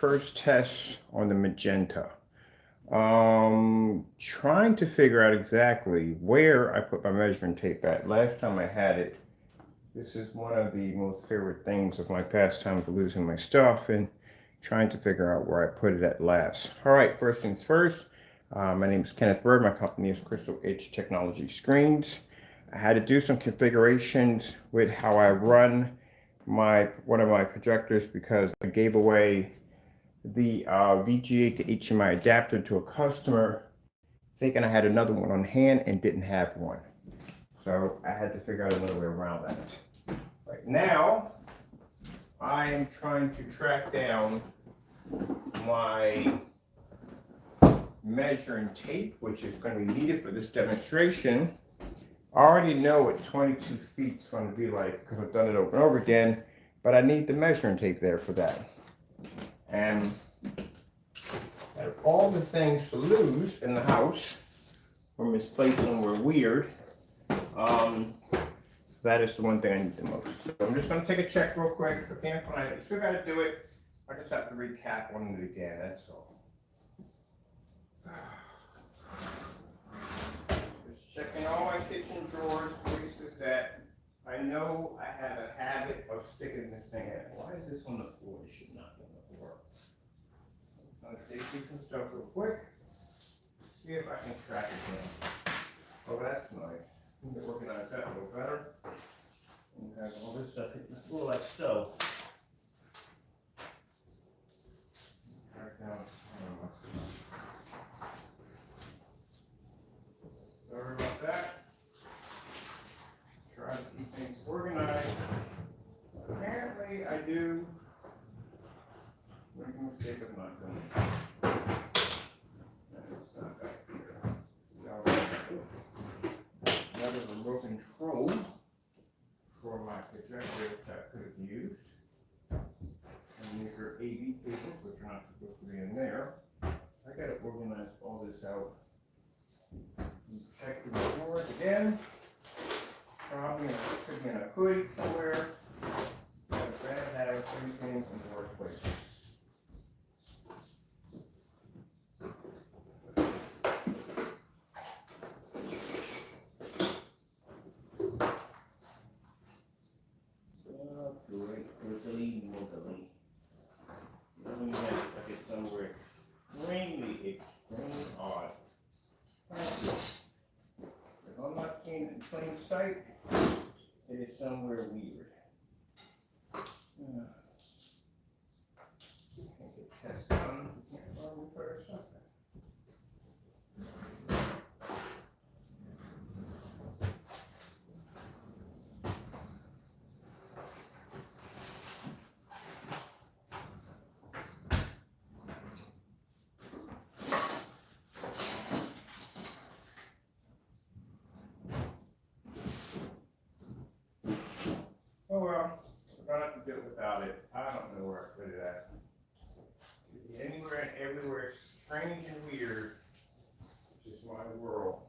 First test on the Magenta. Trying to figure out exactly where I put my measuring tape at. Last time I had it, this is one of the most favorite things of my pastime for losing my stuff and trying to figure out where I put it at last. All right, first things first. My name is Kenneth Bird. My company is Crystal Edge Technology Screens. I had to do some configurations with how I run one of my projectors because I gave away the VGA to HMI adapter to a customer thinking I had another one on hand and didn't have one. So I had to figure out another way around that. Right now, I am trying to track down my measuring tape, which is going to be needed for this demonstration. I already know what 22 feet is going to be like because I've done it over and over again, but I need the measuring tape there for that. And out of all the things to lose in the house or misplaced somewhere weird, that is the one thing I need the most. So I'm just going to take a check real quick. If I can't find it, I still got to do it. I just have to recap on it again, that's all. Just checking all my kitchen drawers, places that I know I have a habit of sticking this thing in. Why is this on the floor? It should not be on the floor. I'm going to take some stuff real quick. See if I can track it down. Oh, that's nice. I'm going to organize that a little better. And have all this stuff hitting the floor like so. Track down some of my stuff. Sorry about that. Try to keep things organized. Apparently, I do make a mistake of not doing it. It's not back here. Another remote control for my projector which I could have used. And these are AV cables, which are not supposed to be in there. I gotta organize all this out. Check the drawers again. Probably could be in a hood somewhere. Got a bad habit of putting things in the right places. Really have to put it somewhere extremely odd. If I'm not seeing it in plain sight, it is somewhere weird. Can't get tests done. Can't find me for something. Oh well, we're gonna have to do it without it. I don't know where I put it at. It could be anywhere and everywhere, strange and weird, which is my world.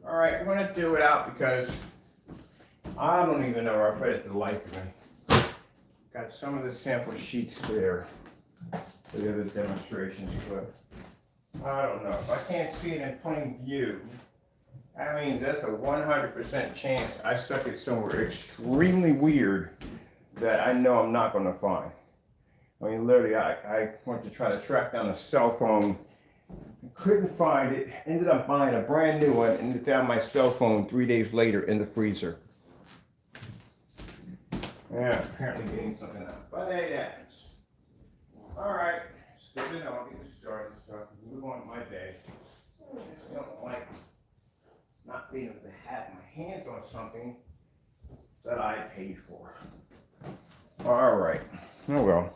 Alright, we're gonna do it out because I don't even know where I put it to the life of me. Got some of the sample sheets there for the other demonstrations, but I don't know. If I can't see it in plain view, that means that's a 100% chance I stuck it somewhere extremely weird that I know I'm not going to find. I mean, literally, I went to try to track down a cell phone, couldn't find it, ended up buying a brand new one, and found my cell phone 3 days later in the freezer. Yeah, apparently getting something out, but hey, it happens. All right, it's good to know. I'll get this started so I can move on with my day. I just don't like not being able to have my hands on something that I paid for. All right. Oh well.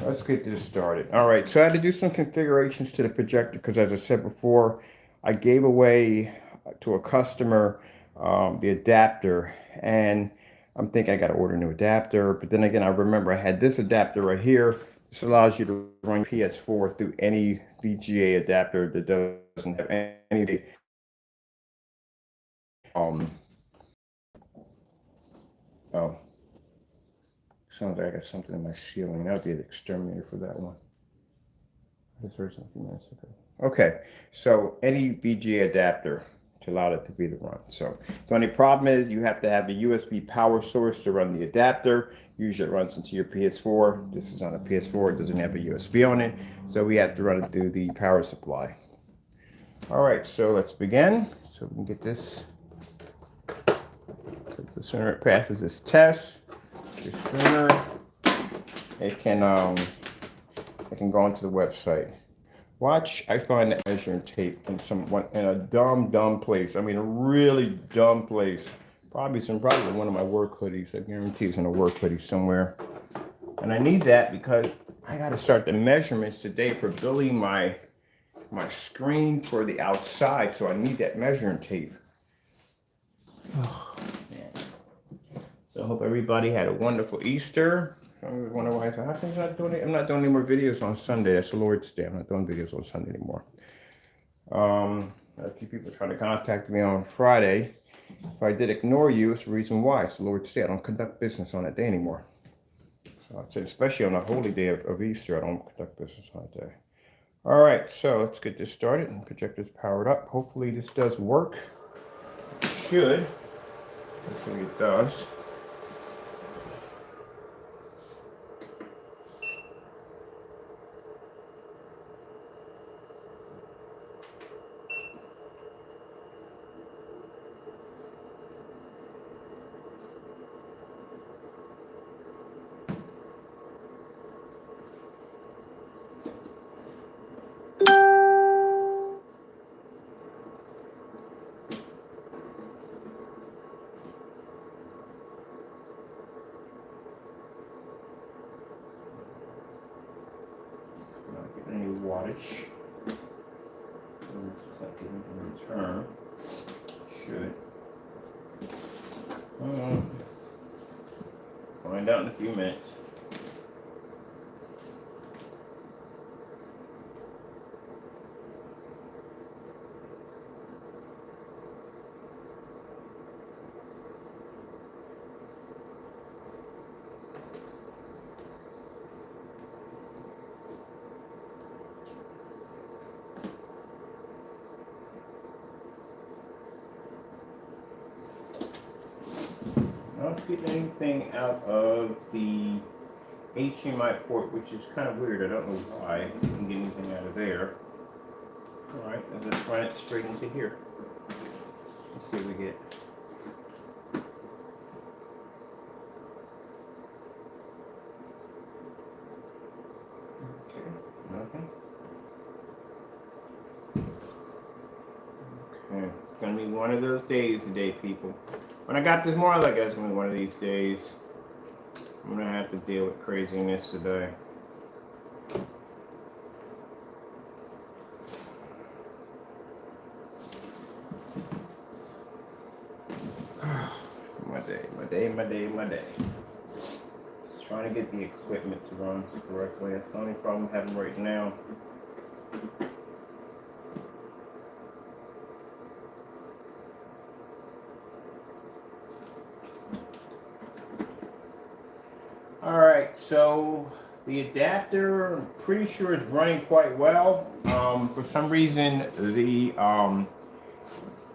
Let's get this started. All right. So I had to do some configurations to the projector because, as I said before, I gave away to a customer the adapter, and I'm thinking I got to order a new adapter. But then again, I remember I had this adapter right here. This allows you to run PS4 through any VGA adapter that doesn't have any sounds like I got something in my ceiling. That would be the exterminator for that one. I just heard something a few minutes ago. Okay, so any VGA adapter to allow it to be the run. So the only problem is you have to have a USB power source to run the adapter. Usually it runs into your PS4. This is on a PS4. It doesn't have a USB on it. So we have to run it through the power supply. All right, so let's begin. So we can get this. The sooner it passes this test, the sooner it can go onto the website. Watch, I find the measuring tape in a dumb place. I mean, a really dumb place. Probably one of my work hoodies. I guarantee it's in a work hoodie somewhere. And I need that because I got to start the measurements today for building my screen for the outside. So I need that measuring tape. Oh, man. So I hope everybody had a wonderful Easter. I was wondering why I said, how come I'm not doing any more videos on Sunday? That's the Lord's Day. I'm not doing videos on Sunday anymore. A few people trying to contact me on Friday. If I did ignore you, it's the reason why. It's the Lord's Day. I don't conduct business on that day anymore. So I'd say, especially on the holy day of Easter, I don't conduct business on that day. All right, so let's get this started. And projector's powered up. Hopefully this does work. It should. Hopefully it does. Not getting any wattage. It's not getting in return. Should. Find out in a few minutes. I don't get anything out of the HDMI port, which is kind of weird. I don't know why I didn't get anything out of there. All right, let's just run it straight into here. Let's see what we get. Okay, nothing. Okay, it's gonna be one of those days today, people. When I got this more, like it's gonna be one of these days. I'm gonna have to deal with craziness today. My day. Just trying to get the equipment to run correctly. That's the only problem I'm having right now. All right, so the adapter, I'm pretty sure is running quite well. For some reason, the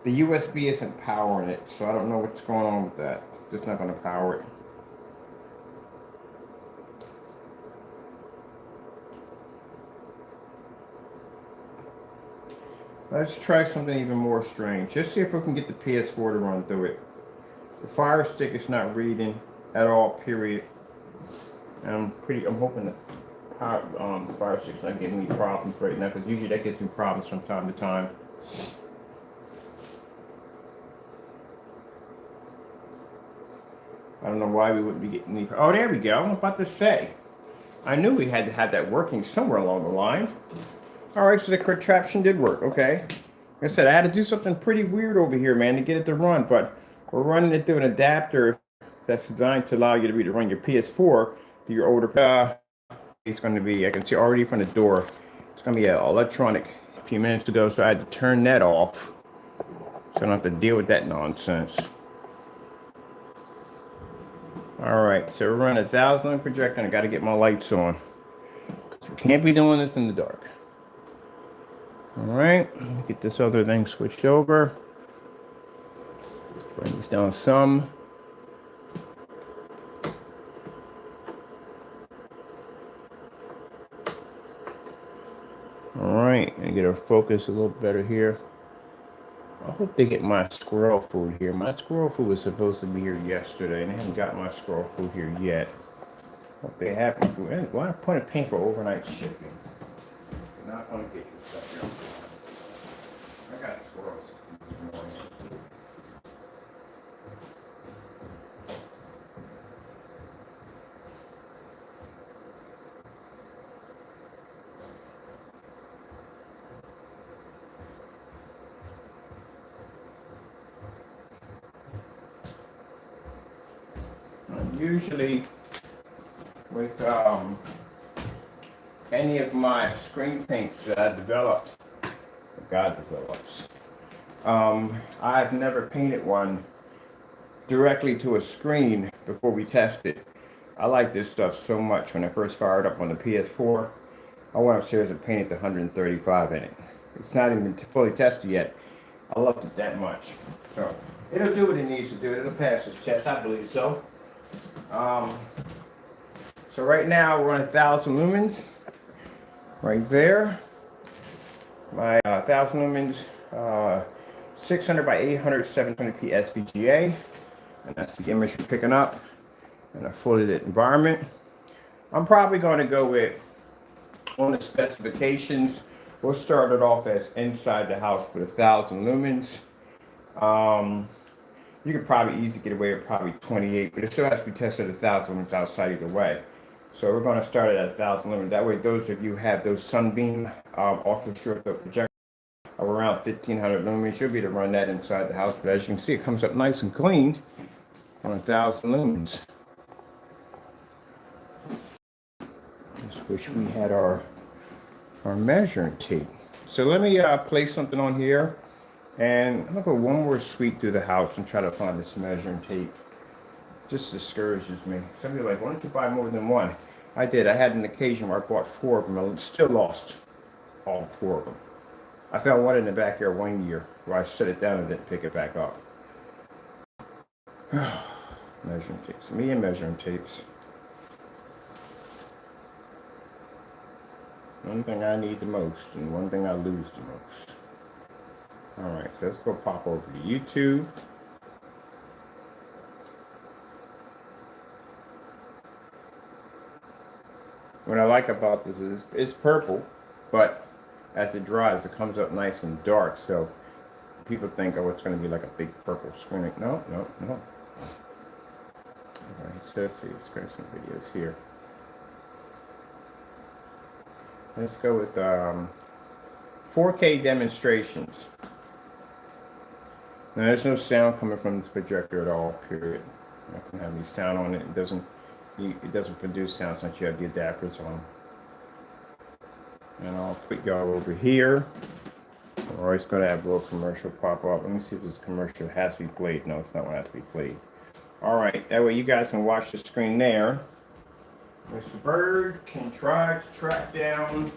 USB isn't powering it, so I don't know what's going on with that. It's just not going to power it. Let's try something even more strange. Just see if we can get the PS4 to run through it. The Fire Stick is not reading at all, period. I'm hoping that the Fire Stick's not giving me problems right now, because usually that gives me problems from time to time. I don't know why we wouldn't be getting any. Oh, there we go. I'm about to say. I knew we had to have that working somewhere along the line. All right, so the contraption did work. Okay. Like I said, I had to do something pretty weird over here, man, to get it to run, but we're running it through an adapter that's designed to allow you to run your PS4 to your older. It's going to be, I can see already from the door, it's going to be an electronic. A few minutes ago, so I had to turn that off, so I don't have to deal with that nonsense. All right, so we're running 1,000 lumen projector, and I got to get my lights on. We can't be doing this in the dark. All right, get this other thing switched over. Bring this down some. All right, and get our focus a little better here. I hope they get my squirrel food here. My squirrel food was supposed to be here yesterday, and they haven't got my squirrel food here yet. Hope they haven't. Why point of pain for overnight shipping? They're not going to get this stuff here. I got squirrels this morning. Usually with any of my screen paints that I developed, God develops, I've never painted one directly to a screen before we test it. I like this stuff so much. When I first fired up on the PS4, I went upstairs and painted the 135 in it. It's not even fully tested yet. I loved it that much. So it'll do what it needs to do. It'll pass this test, I believe so. So right now we're on 1,000 lumens. Right there. My 1,000 lumens, 600 by 800, 720p SVGA. And that's the image we're picking up in a fully lit environment. I'm probably going to go with, on the specifications, we'll start it off as inside the house with 1,000 lumens. You could probably easily get away with probably 28, but it still has to be tested at 1,000 lumens outside either way. So we're going to start it at 1,000 lumens. That way, those of you who have those sunbeam ultra short projectors of around 1,500 lumens, you'll be able to run that inside the house. But as you can see, it comes up nice and clean on 1,000 lumens. Just wish we had our measuring tape. So let me place something on here. And I'm going to go one more sweep through the house and try to find this measuring tape. Just discourages me. Somebody like, why don't you buy more than one? I did. I had an occasion where I bought 4 of them. I still lost all 4 of them. I found one in the backyard one year where I set it down and didn't pick it back up. Measuring tapes. Me and measuring tapes. One thing I need the most and one thing I lose the most. Alright, so let's go pop over to YouTube. What I like about this is it's purple, but as it dries, it comes up nice and dark. So people think, oh, it's going to be like a big purple screen. No. Alright, so let's see, let's grab some videos here. Let's go with 4K demonstrations. Now, there's no sound coming from this projector at all, period. I don't have any sound on it. It doesn't produce sound since you have the adapters on. And I'll put y'all over here. We're always going to have a little commercial pop up. Let me see if this commercial has to be played. No, it's not going to have to be played. All right, that way you guys can watch the screen there. Mr. Bird can try to track down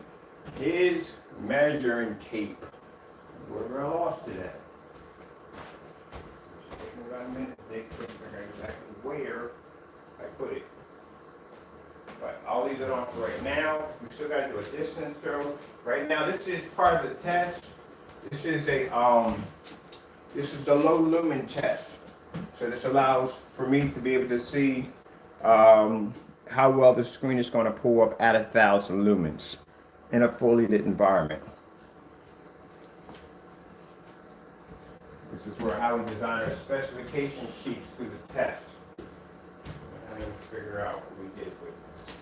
his measuring tape. Wherever I lost it at. About a minute to figure out exactly where I put it. But I'll leave it on for right now. We still got to do a distance throw. Right now, this is part of the test. This is a low lumen test. So this allows for me to be able to see how well the screen is going to pull up at 1,000 lumens in a fully lit environment. This is how we design our specification sheets through the test. I need to figure out what we did with this.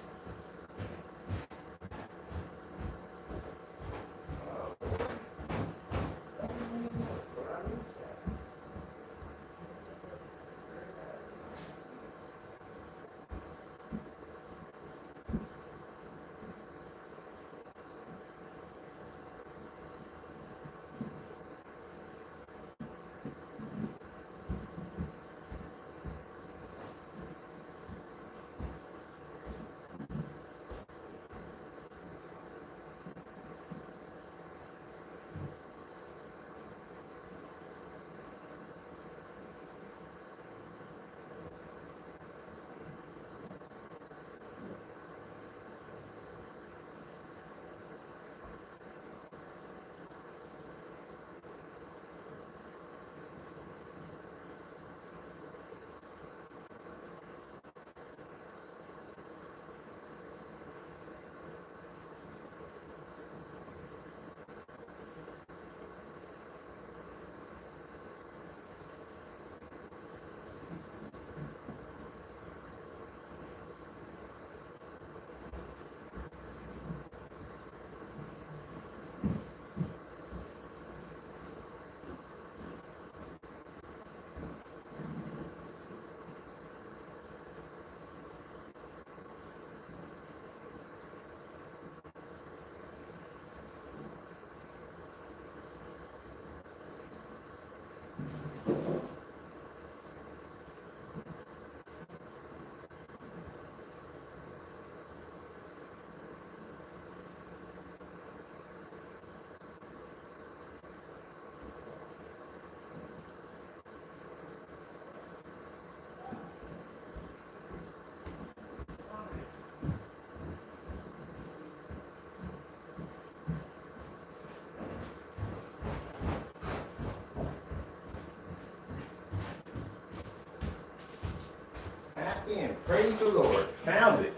Praise the Lord. Found it.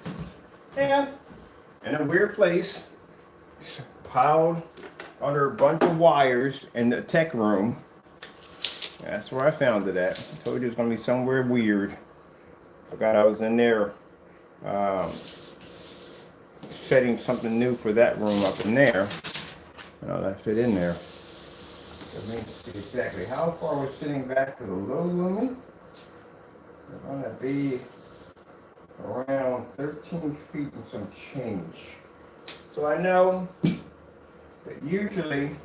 Yeah. In a weird place. Piled under a bunch of wires in the tech room. That's where I found it at. I told you it was going to be somewhere weird. Forgot I was in there setting something new for that room up in there. Oh, that fit in there. Let me see exactly how far we're sitting back to the low lumen. We're going to be around 13 feet and some change. So I know that usually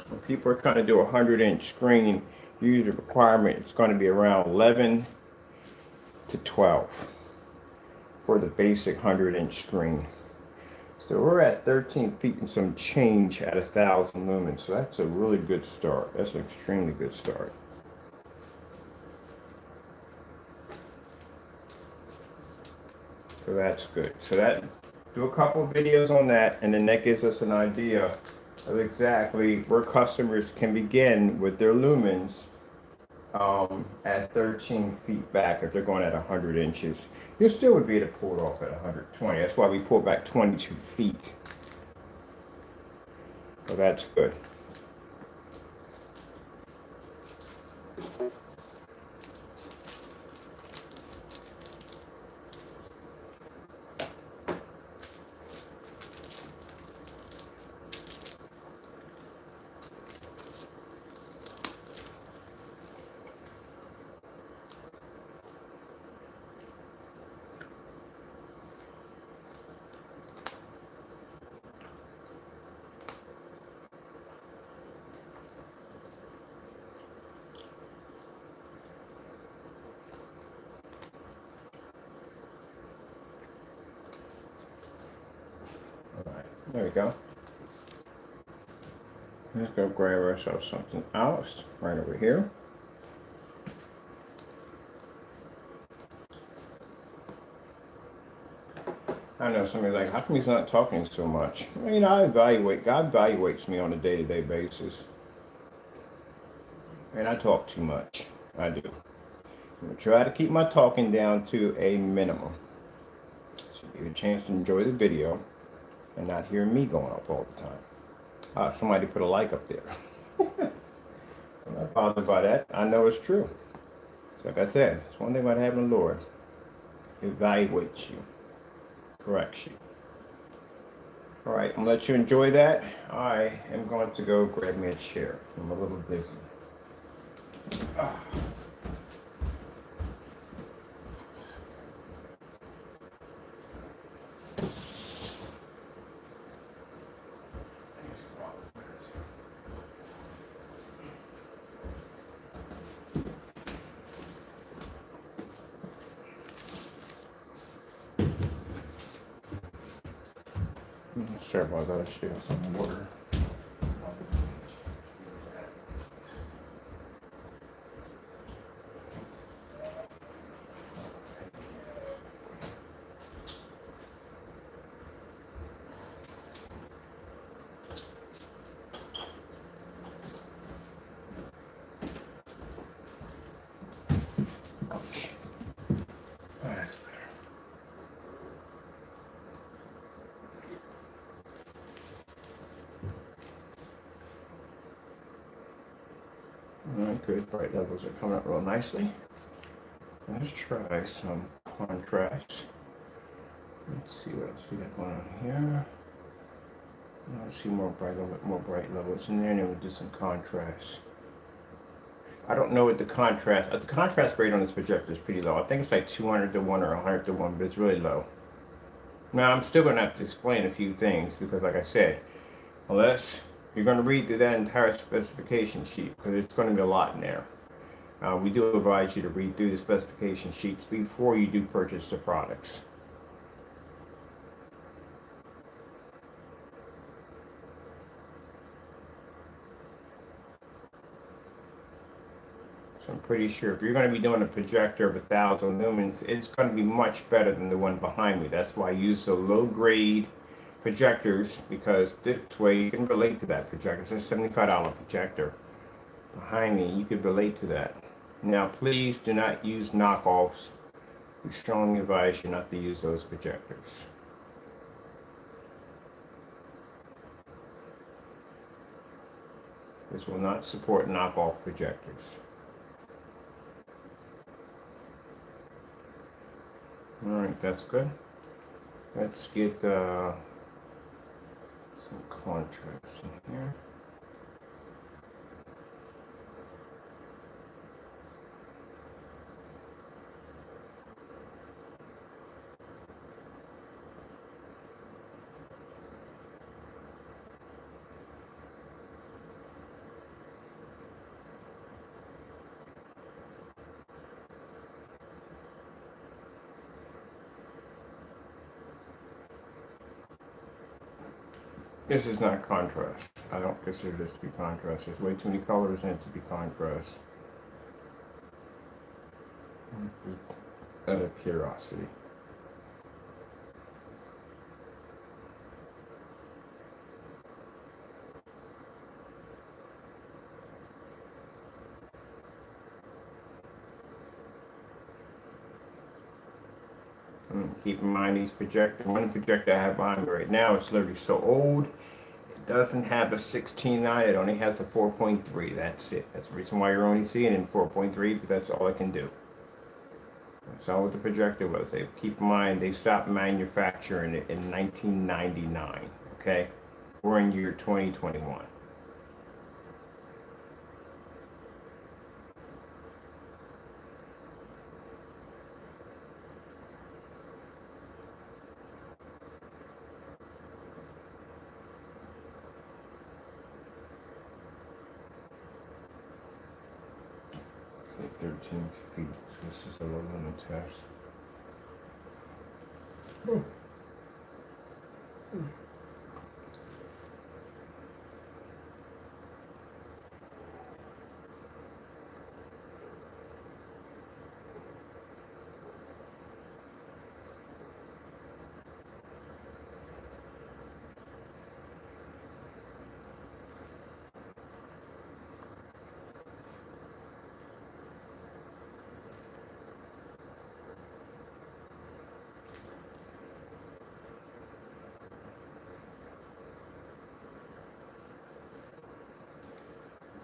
when people are trying to do a 100-inch screen, usually the requirement is going to be around 11 to 12 for the basic 100-inch screen. So we're at 13 feet and some change at 1,000 lumens. So that's a really good start. That's an extremely good start. So that's good. So that, do a couple of videos on that, and then that gives us an idea of exactly where customers can begin with their lumens at 13 feet back if they're going at 100 inches. You still would be able to pull it off at 120. That's why we pulled back 22 feet. So that's good. There we go. Let's go grab ourselves something else right over here. I know somebody's like, how come he's not talking so much? Well, you know, God evaluates me on a day-to-day basis. And I talk too much. I do. I'm going to try to keep my talking down to a minimum. So you get a chance to enjoy the video and not hear me going off all the time. Somebody put a like up there. I'm not bothered by that. I know it's true. So like I said, it's one thing about having the Lord. He evaluates you. Corrects you. All right, I'm going to let you enjoy that. I am going to go grab me a chair. I'm a little busy. Sorry about that, I should have some water. Ouch. That's better. Alright, good. Bright levels are coming up real nicely. Let's try some contrast. Let's see what else we got going on here. Let's see more bright levels in there, and then we'll do some contrast. I don't know what the contrast rate on this projector is pretty low. I think it's like 200 to 1 or 100 to 1, but it's really low. Now, I'm still going to have to explain a few things because, like I said, unless you're going to read through that entire specification sheet, because it's going to be a lot in there. We do advise you to read through the specification sheets before you do purchase the products. So I'm pretty sure if you're going to be doing a projector of 1,000 lumens, it's going to be much better than the one behind me. That's why I use the low grade projectors, because this way you can relate to that projector. It's a $75 projector. Behind me, you could relate to that. Now, please do not use knockoffs We strongly advise you not to use those projectors. This will not support knockoff projectors. Alright, that's good. Let's get some contrast in here. This is not contrast. I don't consider this to be contrast. There's way too many colors in it to be contrast. Out of curiosity. Keep in mind these projectors. One projector I have behind me right now, it's literally so old. It doesn't have a 16 on it. It only has a 4.3. That's it. That's the reason why you're only seeing it in 4.3, but that's all I can do. That's all what the projector was. Keep in mind they stopped manufacturing it in 1999. Okay, we're in year 2021. Okay, 13 feet. This is a low limit test.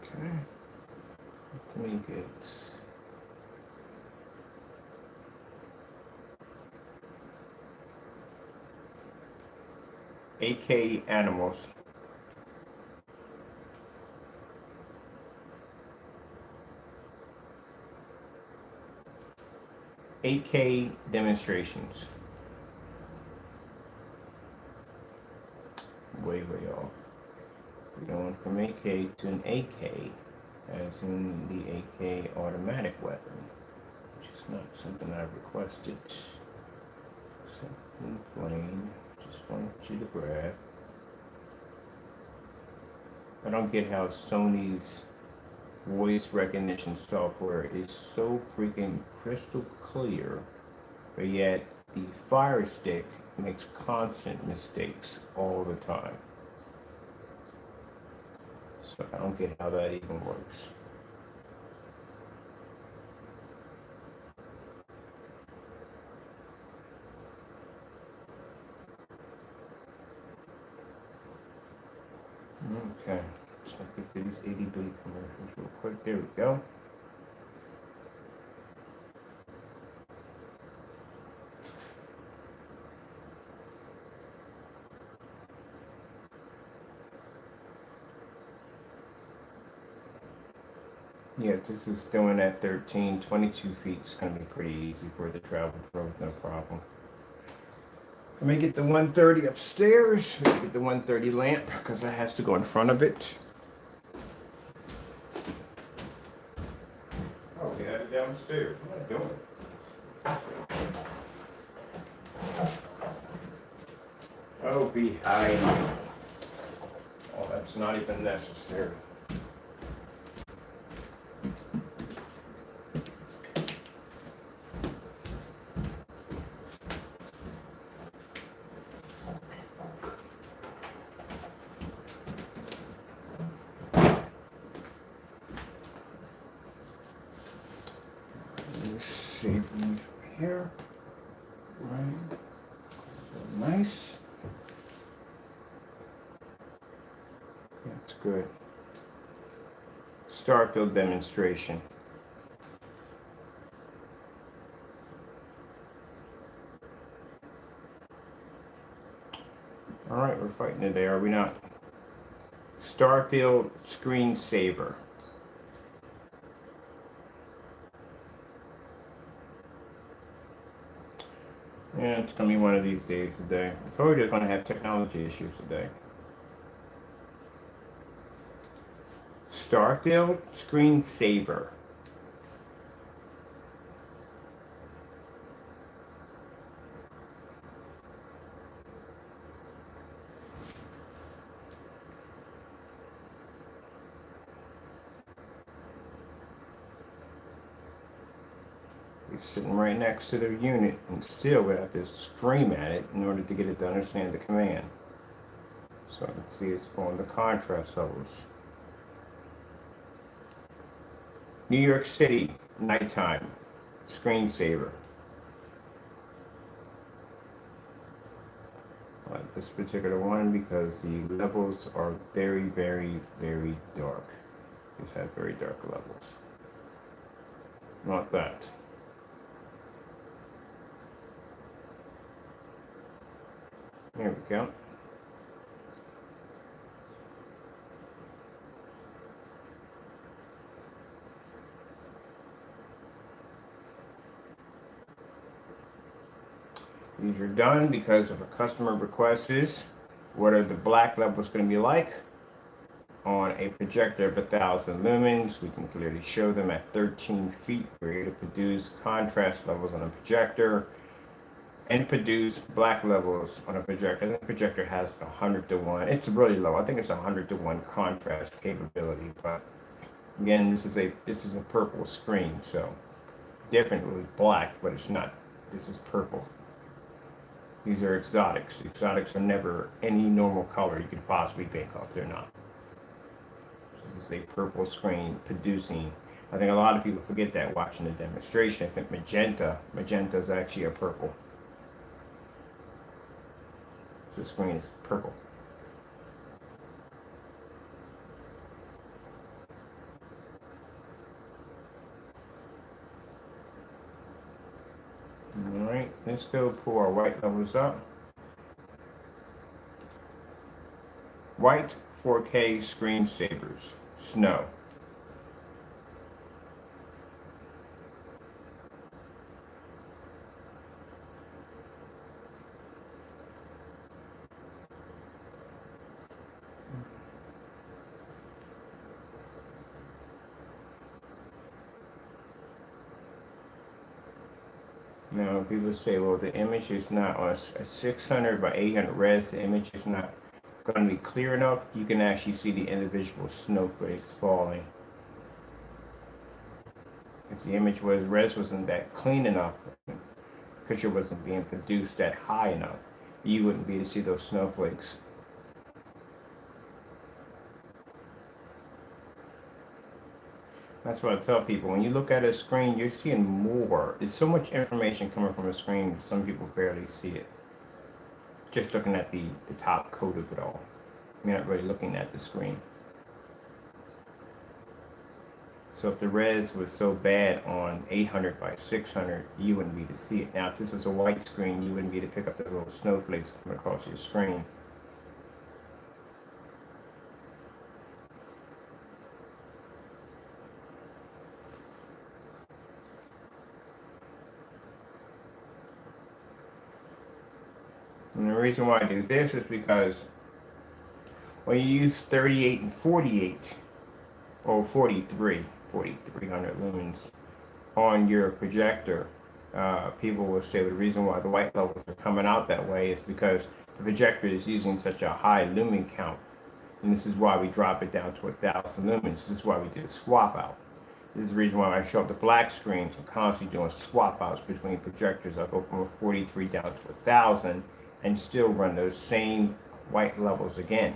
Okay, let me get AK animals. AK demonstrations. Way off. We're going from AK to an AK, as in the AK automatic weapon, which is not something I requested. Something plain. Just want you to grab. I don't get how Sony's voice recognition software is so freaking crystal clear, but yet the Fire Stick makes constant mistakes all the time. So I don't get how that even works. Okay, so I think these 80-bitty commercials real quick. There we go. Yeah, this is doing at 13, 22 feet. It's going to be pretty easy for it to travel through, no problem. Let me get the 130 upstairs. Let me get the 130 lamp because it has to go in front of it. Oh, we had it downstairs. What am I doing? Oh, behind. Oh, that's not even necessary. Save these here. nice. That's good. Starfield demonstration. All right, we're fighting today, are we not? Starfield screensaver. Yeah, it's gonna be one of these days today. I told you they're gonna have technology issues today. Starfield screensaver. He's sitting right next to the unit, and still we have to scream at it in order to get it to understand the command. So I can see it's pulling the contrast levels. New York City, nighttime, screensaver. I like this particular one because the levels are very, very, very dark. These have very dark levels. Not that. There we go. These are done because of a customer request is what are the black levels going to be like on a projector of 1,000 lumens. We can clearly show them at 13 feet. We're able to produce contrast levels on a projector and produce black levels on a projector. The projector has 100-to-1. It's really low. I think it's 100-to-1 contrast capability. But again, this is a purple screen, so different with black, but it's not. This is purple. These are exotics. Exotics are never any normal color you could possibly think of. They're not. So this is a purple screen producing. I think a lot of people forget that watching the demonstration. I think magenta is actually a purple. The screen is purple. All right, let's go pull our white levels up. White 4K screensavers, snow. Now, people say, well, the image is not on a 600 by 800 res, the image is not going to be clear enough. You can actually see the individual snowflakes falling. If the image res wasn't that clean enough, the picture wasn't being produced that high enough, you wouldn't be able to see those snowflakes. That's what I tell people. When you look at a screen, you're seeing more. There's so much information coming from a screen, some people barely see it. Just looking at the top coat of it all. You're not really looking at the screen. So if the res was so bad on 800 by 600, you wouldn't be able to see it. Now, if this was a white screen, you wouldn't be able to pick up the little snowflakes coming across your screen. And the reason why I do this is because when you use 38 and 48, or 4,300 lumens on your projector, people will say the reason why the white levels are coming out that way is because the projector is using such a high lumen count. And this is why we drop it down to 1,000 lumens. This is why we do the swap out. This is the reason why I show up the black screens. I'm constantly doing swap outs between projectors. I'll go from a 43 down to 1,000 and still run those same white levels again.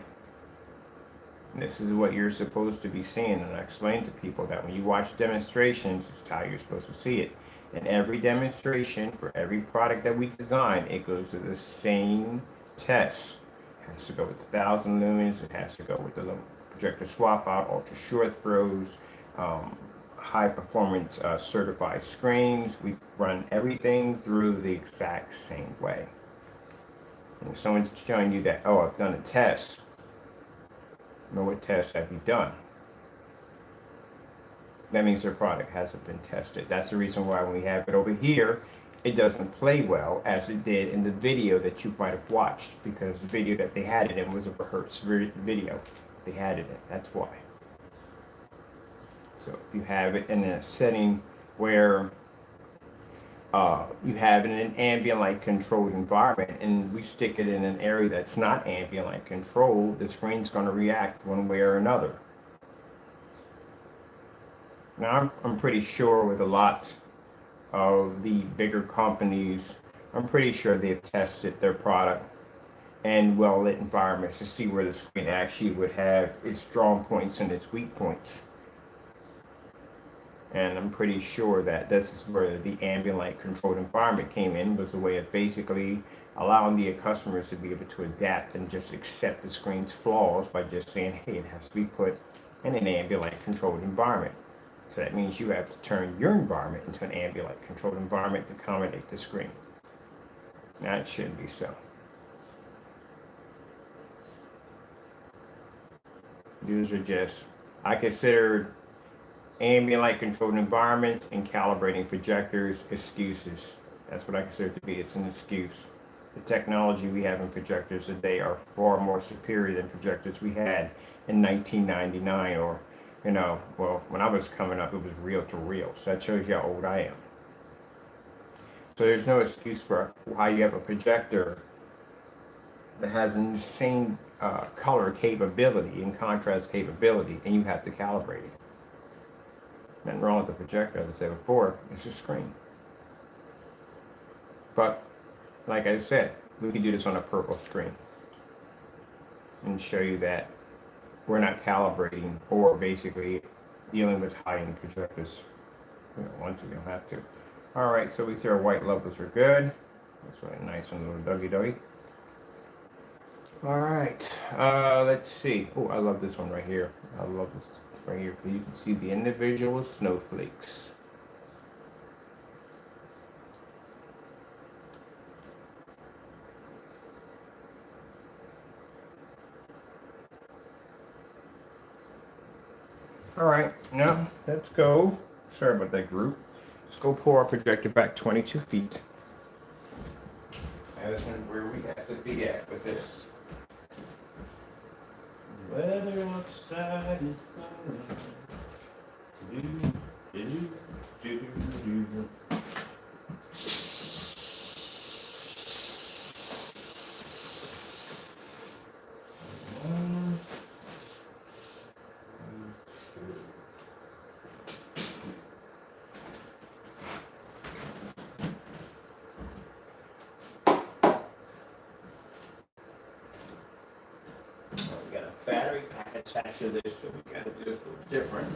And this is what you're supposed to be seeing. And I explain to people that when you watch demonstrations, it's how you're supposed to see it. In every demonstration, for every product that we design, it goes to the same test. It has to go with 1,000 lumens. It has to go with the projector swap out, ultra short throws, high performance certified screens. We run everything through the exact same way. And if someone's telling you that, oh, I've done a test, well, what test have you done? That means their product hasn't been tested. That's the reason why when we have it over here, it doesn't play well as it did in the video that you might have watched, because the video that they had it in was a rehearsed video. They had it in, that's why. So if you have it in a setting where you have it in an ambient light controlled environment, and we stick it in an area that's not ambient light controlled, the screen's going to react one way or another. Now, I'm pretty sure with a lot of the bigger companies, I'm pretty sure they've tested their product in well-lit environments to see where the screen actually would have its strong points and its weak points. And I'm pretty sure that this is where the ambient light controlled environment came in, was a way of basically allowing the customers to be able to adapt and just accept the screen's flaws by just saying, hey, it has to be put in an ambient light controlled environment. So that means you have to turn your environment into an ambient light controlled environment to accommodate the screen. Now, it shouldn't be so. These are just, I consider ambient light controlled environments and calibrating projectors excuses. That's what I consider it to be. It's an excuse. The technology we have in projectors today are far more superior than projectors we had in 1999, or, you know, well, when I was coming up, it was reel to reel. So that shows you how old I am. So there's no excuse for how you have a projector that has an insane color capability and contrast capability, and you have to calibrate it. Nothing wrong with the projector, as I said before, it's a screen. But, like I said, we can do this on a purple screen and show you that we're not calibrating or basically dealing with high-end projectors. We don't want to, we don't have to. All right, so we see our white levels are good. That's really nice on the little doggy. All right, let's see. Oh, I love this one right here. I love this right here. You can see the individual snowflakes. All right, now let's go. Sorry about that group. Let's go pull our projector back 22 feet. That's where we have to be at with this. Weather outside is battery pack attached to this, so we gotta do this a little different.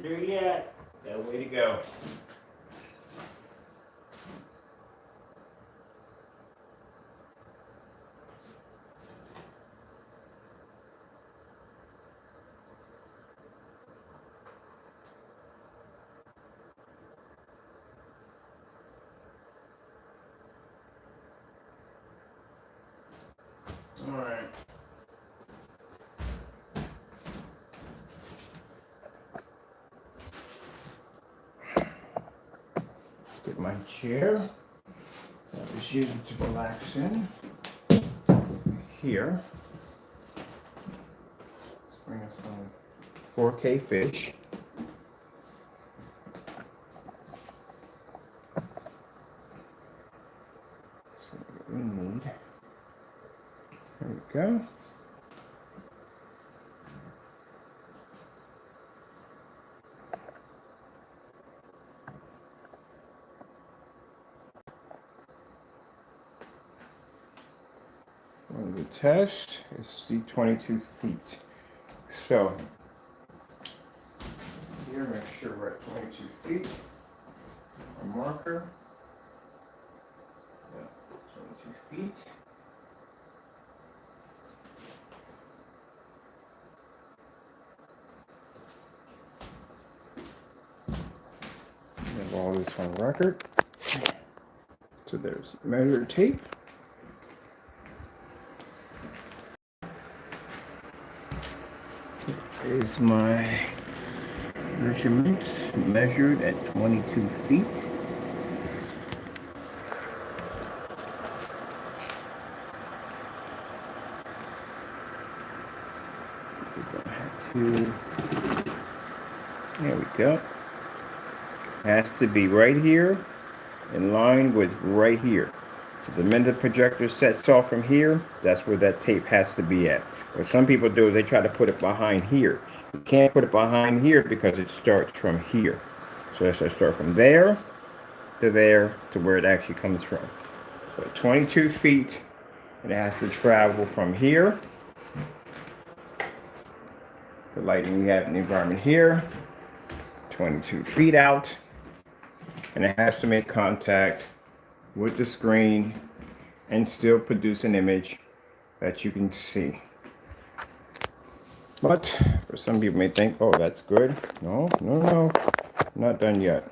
There yet. Got a way to go. All right. Get my chair that I was using to relax in here. Let's bring us some 4K fish. So what we need go. On the test is see 22 feet. So here, make sure we're at 22 feet. A marker. Yeah, 22 feet. Have all this on record. So there's measure tape. Here is my measurements measured at 22 feet. We're going to have to, there we go. Has to be right here in line with right here. So the minute the projector sets off from here, that's where that tape has to be at. What some people do is they try to put it behind here. You can't put it behind here because it starts from here. So let's just start from there to where it actually comes from. So 22 feet, and it has to travel from here. The lighting we have in the environment here, 22 feet out, and it has to make contact with the screen and still produce an image that you can see. But for some people may think, oh, that's good. No, not done yet.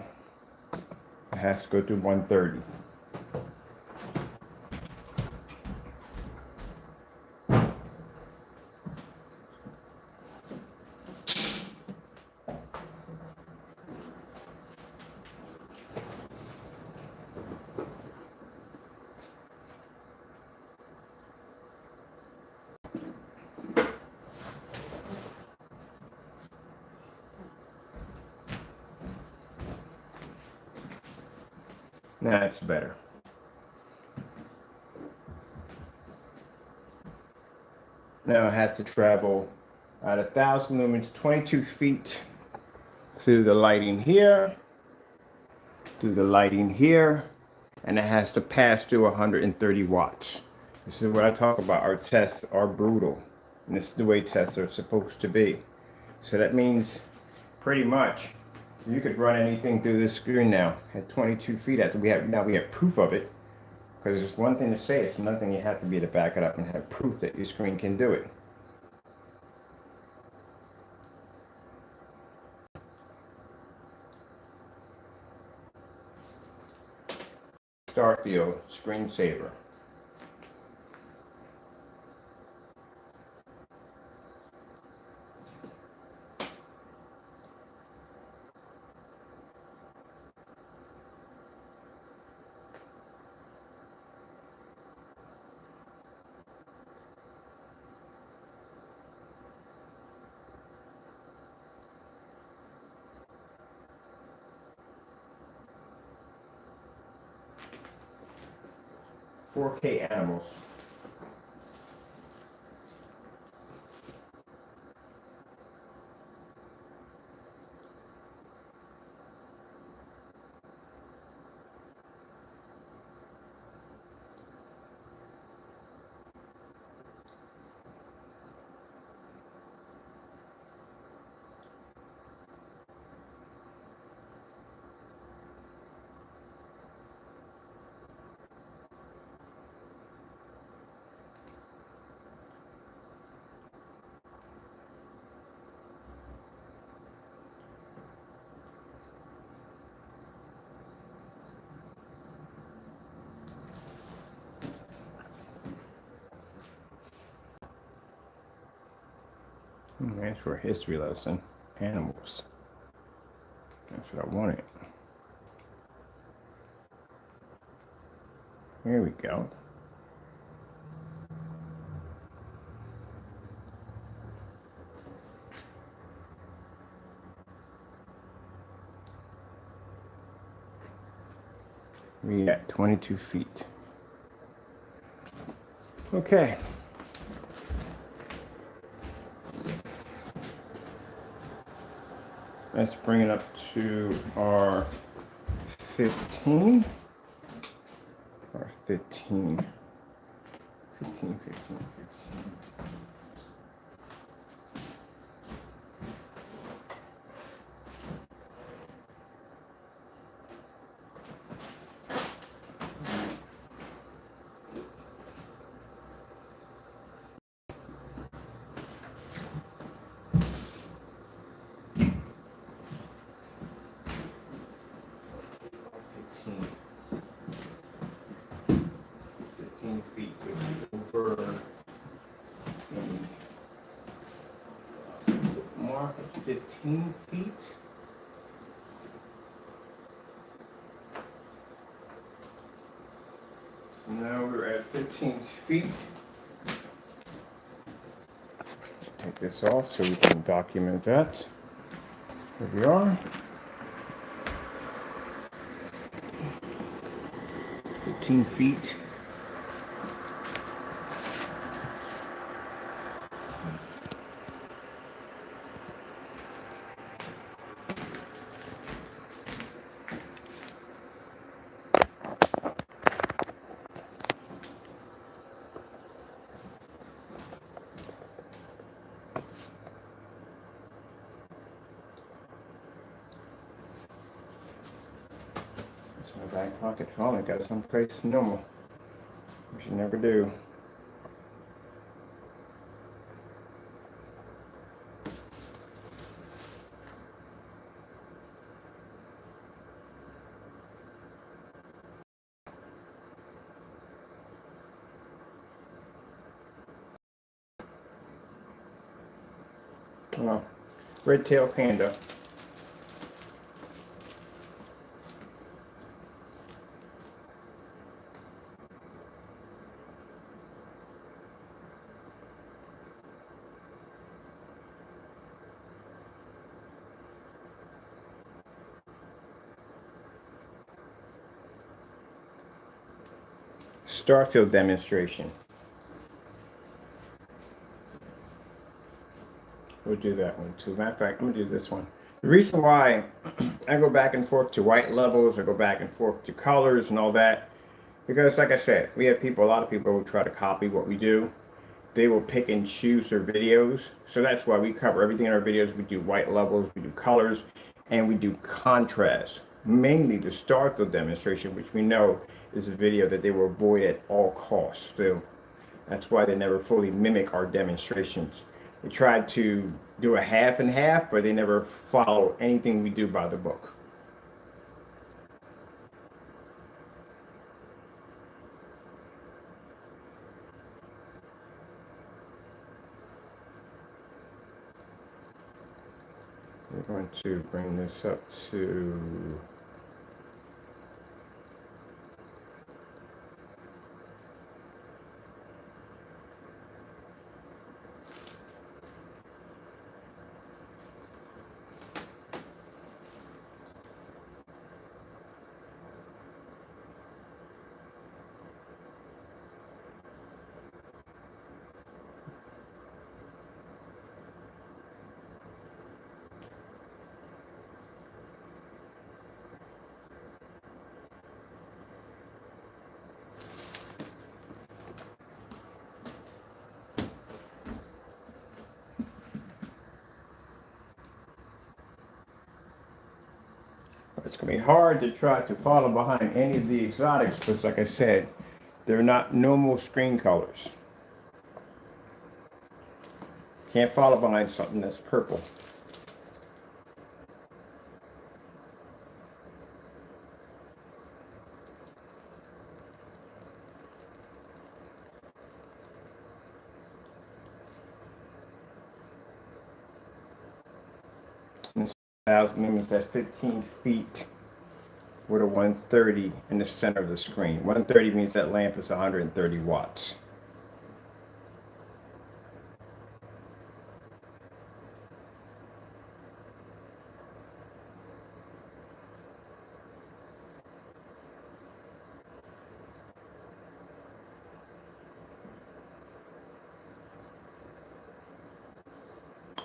It has to go through 130. That's better. Now it has to travel at 1,000 lumens, 22 feet through the lighting here, and it has to pass through 130 watts. This is what I talk about. Our tests are brutal, and this is the way tests are supposed to be. So that means pretty much you could run anything through this screen now at 22 feet. After we have proof of it, because it's one thing to say, it's another thing you have to be to back it up and have proof that your screen can do it. Starfield screensaver. "4K animals." Nice for a history lesson. Animals. That's what I wanted. Here we go. We at 22 feet. Okay. Let's bring it up to our 15. Or 15. 15. 15 feet would be over the mark at 15 feet. So now we're at 15 feet. Take this off so we can document that. Here we are. 15 feet. It's in my back pocket. Oh, I got it someplace normal. We should never do. Oh, red-tailed panda. Starfield demonstration. We'll do that one too. Matter of fact, I'm gonna do this one. The reason why I go back and forth to white levels, I go back and forth to colors and all that, because like I said, we have people, a lot of people who try to copy what we do. They will pick and choose their videos. So that's why we cover everything in our videos. We do white levels, we do colors, and we do contrast. Mainly the Starfield demonstration, which we know is a video that they will avoid at all costs. So that's why they never fully mimic our demonstrations. They tried to do a half and half, but they never follow anything we do by the book. We're going to bring this up to it's going to be hard to try to follow behind any of the exotics because, like I said, they're not normal screen colors. Can't follow behind something that's purple. And 1,000 lumens, that's 15 feet with a 130 in the center of the screen. 130 means that lamp is 130 watts.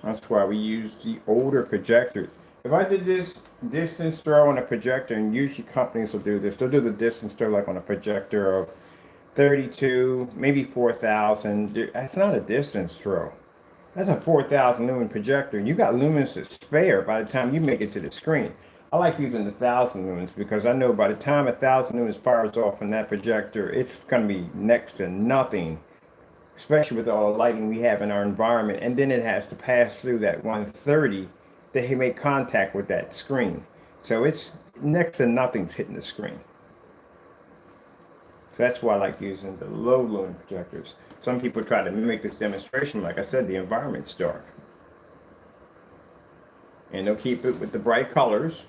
That's why we use the older projectors. If I did this distance throw on a projector, and usually companies will do this, they'll do the distance throw like on a projector of 32, maybe 4,000. That's not a distance throw. That's a 4,000 lumen projector. You got lumens to spare by the time you make it to the screen. I like using the 1,000 lumens because I know by the time 1,000 lumens fires off in that projector, it's going to be next to nothing, especially with all the lighting we have in our environment. And then it has to pass through that 130 to make contact with that screen. So it's next to nothing's hitting the screen. So that's why I like using the low lumen projectors. Some people try to mimic this demonstration. Like I said, the environment's dark. And they'll keep it with the bright colors.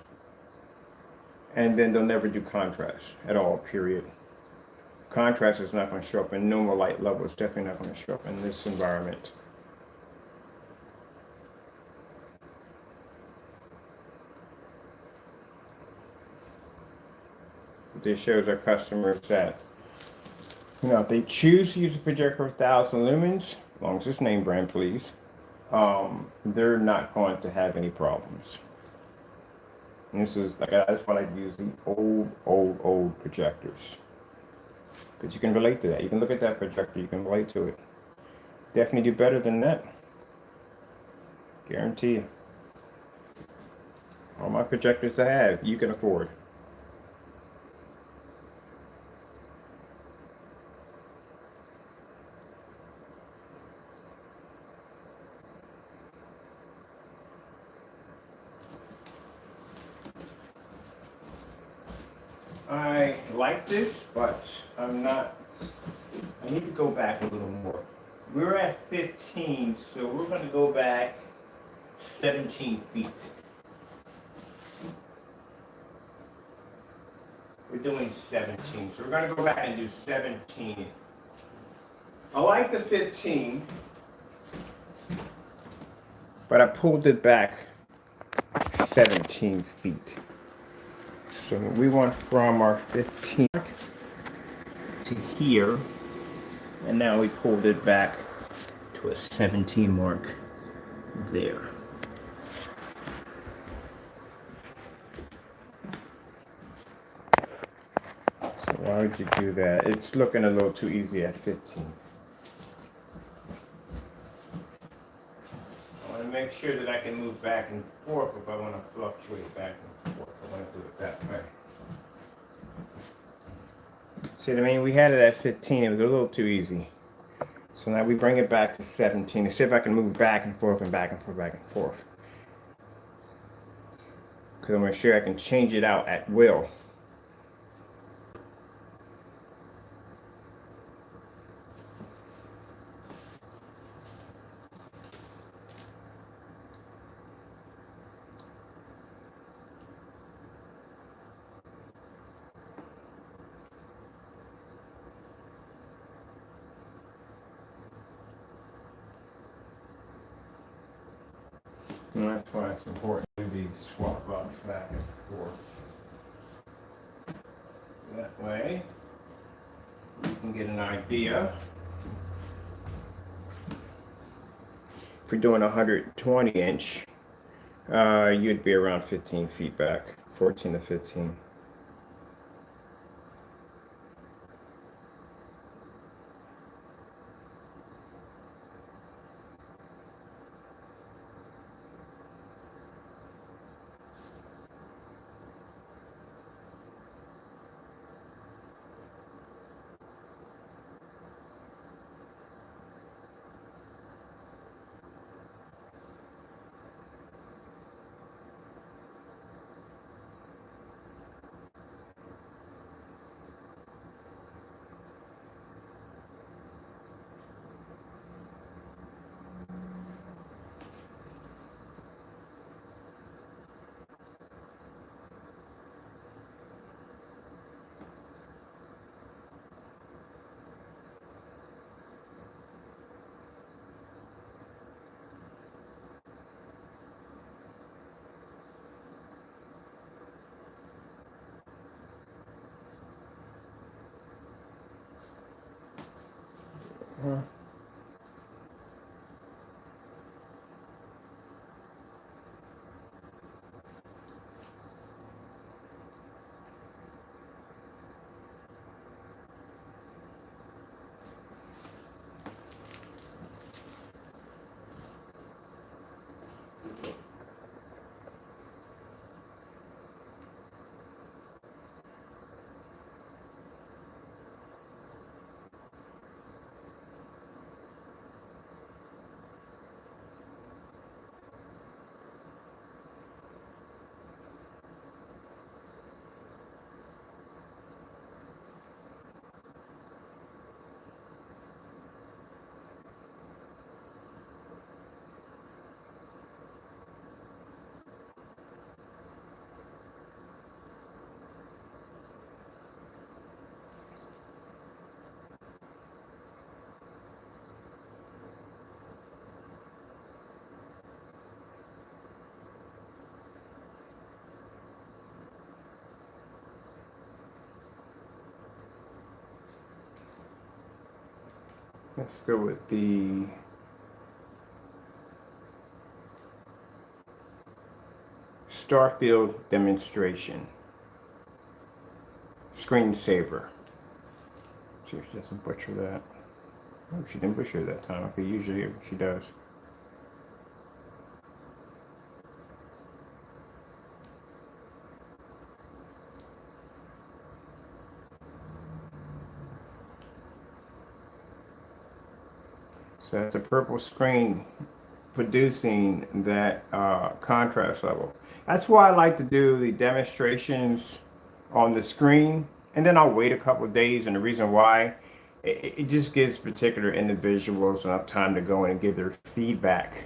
And then they'll never do contrast at all, period. Contrast is not going to show up in normal light levels. Definitely not going to show up in this environment. This shows our customers that, you know, if they choose to use a projector of 1,000 lumens, as long as it's name brand, please, they're not going to have any problems. And this is like, that's why I use the old projectors, because you can relate to that. You can look at that projector, you can relate to it. Definitely do better than that. Guarantee you. All my projectors I have, you can afford. I like this, but I'm not, I need to go back a little more. We're at 15, so we're going to go back 17 feet. We're doing 17, so we're going to go back and do 17. I like the 15, but I pulled it back 17 feet. So we went from our 15 to here, and now we pulled it back to a 17 mark there. So why would you do that? It's looking a little too easy at 15. I want to make sure that I can move back and forth if I want to fluctuate back and forth. I want to do it that way. See what I mean? We had it at 15. It was a little too easy. So now we bring it back to 17 and see if I can move back and forth and back and forth, back and forth. Because I'm going to sure I can change it out at will. And that's why it's important to do these swap outs back and forth. That way, you can get an idea. If you're doing 120 inch, you'd be around 15 feet back, 14 to 15. Let's go with the Starfield demonstration. Screensaver. See if she doesn't butcher that. Oh, she didn't butcher that time. Okay, usually she does. So that's a purple screen producing that contrast level. That's why I like to do the demonstrations on the screen, and then I'll wait a couple of days. And the reason why, it just gives particular individuals enough time to go in and give their feedback,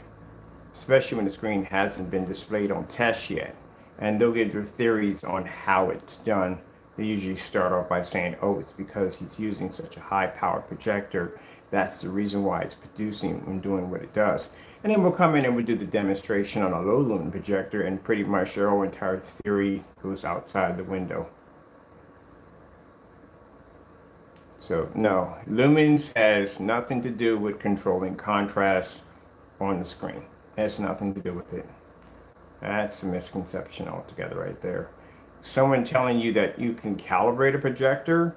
especially when the screen hasn't been displayed on test yet. And they'll give their theories on how it's done. They usually start off by saying, oh, it's because he's using such a high power projector. That's the reason why it's producing and doing what it does. And then we'll come in and we'll do the demonstration on a low lumen projector, and pretty much their whole entire theory goes outside the window. So no, lumens has nothing to do with controlling contrast on the screen. It has nothing to do with it. That's a misconception altogether right there. Someone telling you that you can calibrate a projector,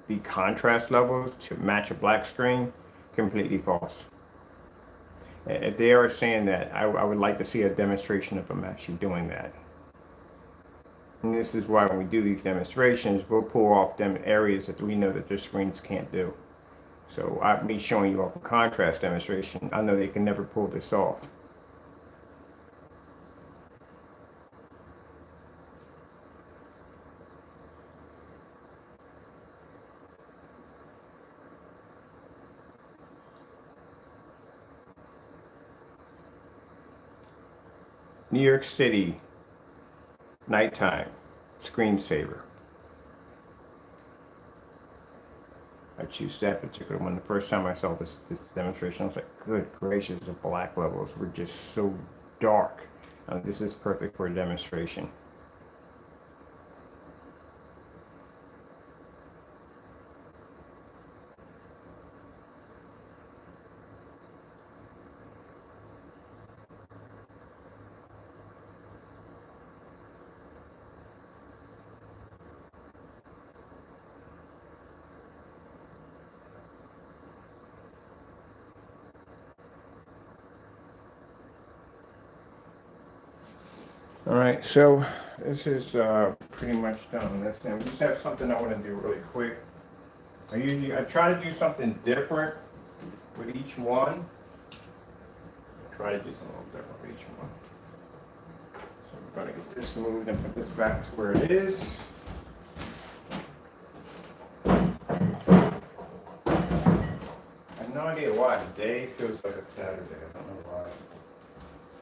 the contrast levels to match a black screen, completely false. If they are saying that, I would like to see a demonstration of them actually doing that. And this is why when we do these demonstrations, we'll pull off them areas that we know that their screens can't do. So me showing you off a contrast demonstration, I know they can never pull this off. New York City, nighttime, screensaver. I choose that particular one. The first time I saw this demonstration, I was like, good gracious, the black levels were just so dark. This is perfect for a demonstration. All right, so this is pretty much done. That's it. We just have something I want to do really quick. I try to do something different with each one. Try to do something a little different with each one. So we're going to get this moved and put this back to where it is. I have no idea why today feels like a Saturday. I don't know why.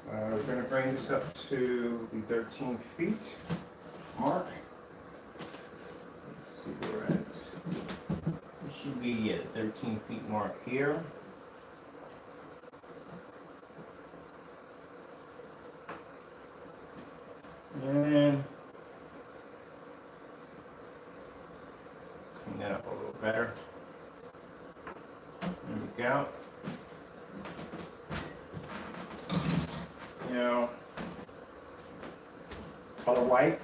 We're going to bring this up to the 13 feet mark. Let's see where we're at. It should be at 13 feet mark here. And clean that up a little better. There we go. You know, color white.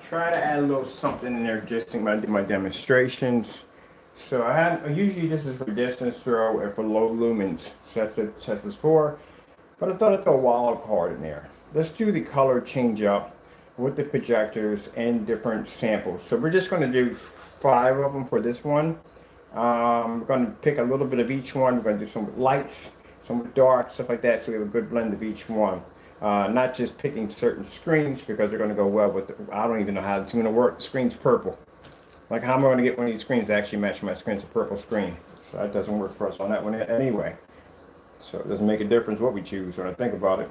try to add a little something in there just when I do my demonstrations. So usually this is for distance throw and for low lumens, so that's what test was for. But I thought I'd throw a wild card in there. Let's do the color change up with the projectors and different samples. So we're just going to do 5 of them for this one. We're going to pick a little bit of each one. We're going to do some with lights, some with dark, stuff like that, so we have a good blend of each one. Not just picking certain screens because they're going to go well with I don't even know how it's going to work. The screen's purple. Like, how am I going to get one of these screens to actually match my screen? It's a purple screen. So that doesn't work for us on that one anyway. So it doesn't make a difference what we choose when I think about it.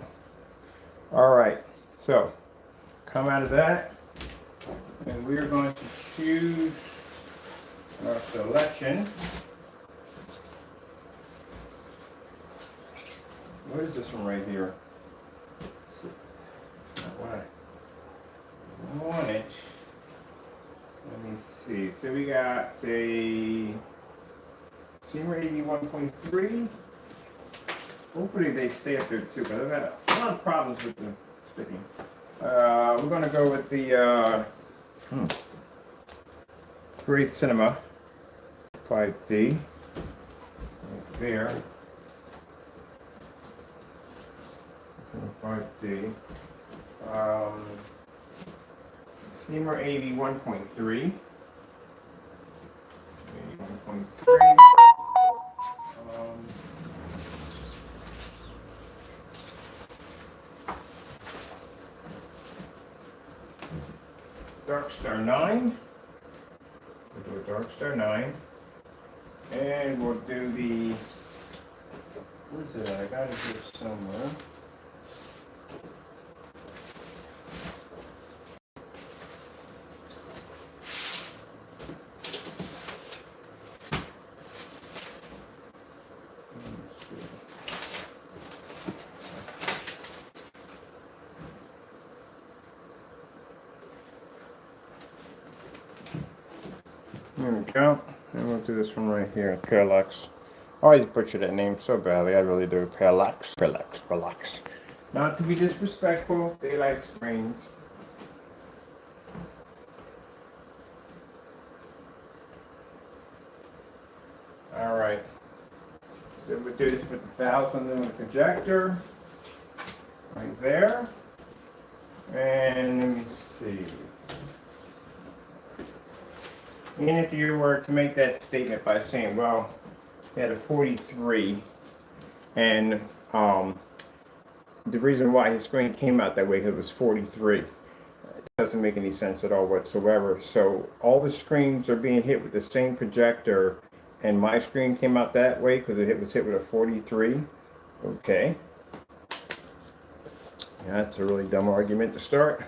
All right, so come out of that, and we're going to choose our selection. What is this one right here? What I want it. Let me see. So we got a Seymour 81.3. Hopefully they stay up there too, but I've had a lot of problems with the sticking. We're going to go with the Grey Cinema 5D right there. 5D. Seymour 81.3. 81.3. Dark Star 9. We'll do a Dark Star 9. And we'll do the, what is it? I got it here somewhere. There we go. And we'll do this one right here, Parallax. I always butcher that name so badly, I really do. Parallax. Not to be disrespectful, daylight screens. Alright. So we'll do this with the 1000 lumen projector. Right there. And let me see. And if you were to make that statement by saying, well, you had a 43, and the reason why his screen came out that way, because it was 43. It doesn't make any sense at all whatsoever. So all the screens are being hit with the same projector, and my screen came out that way because it was hit with a 43. Okay. Yeah, that's a really dumb argument to start.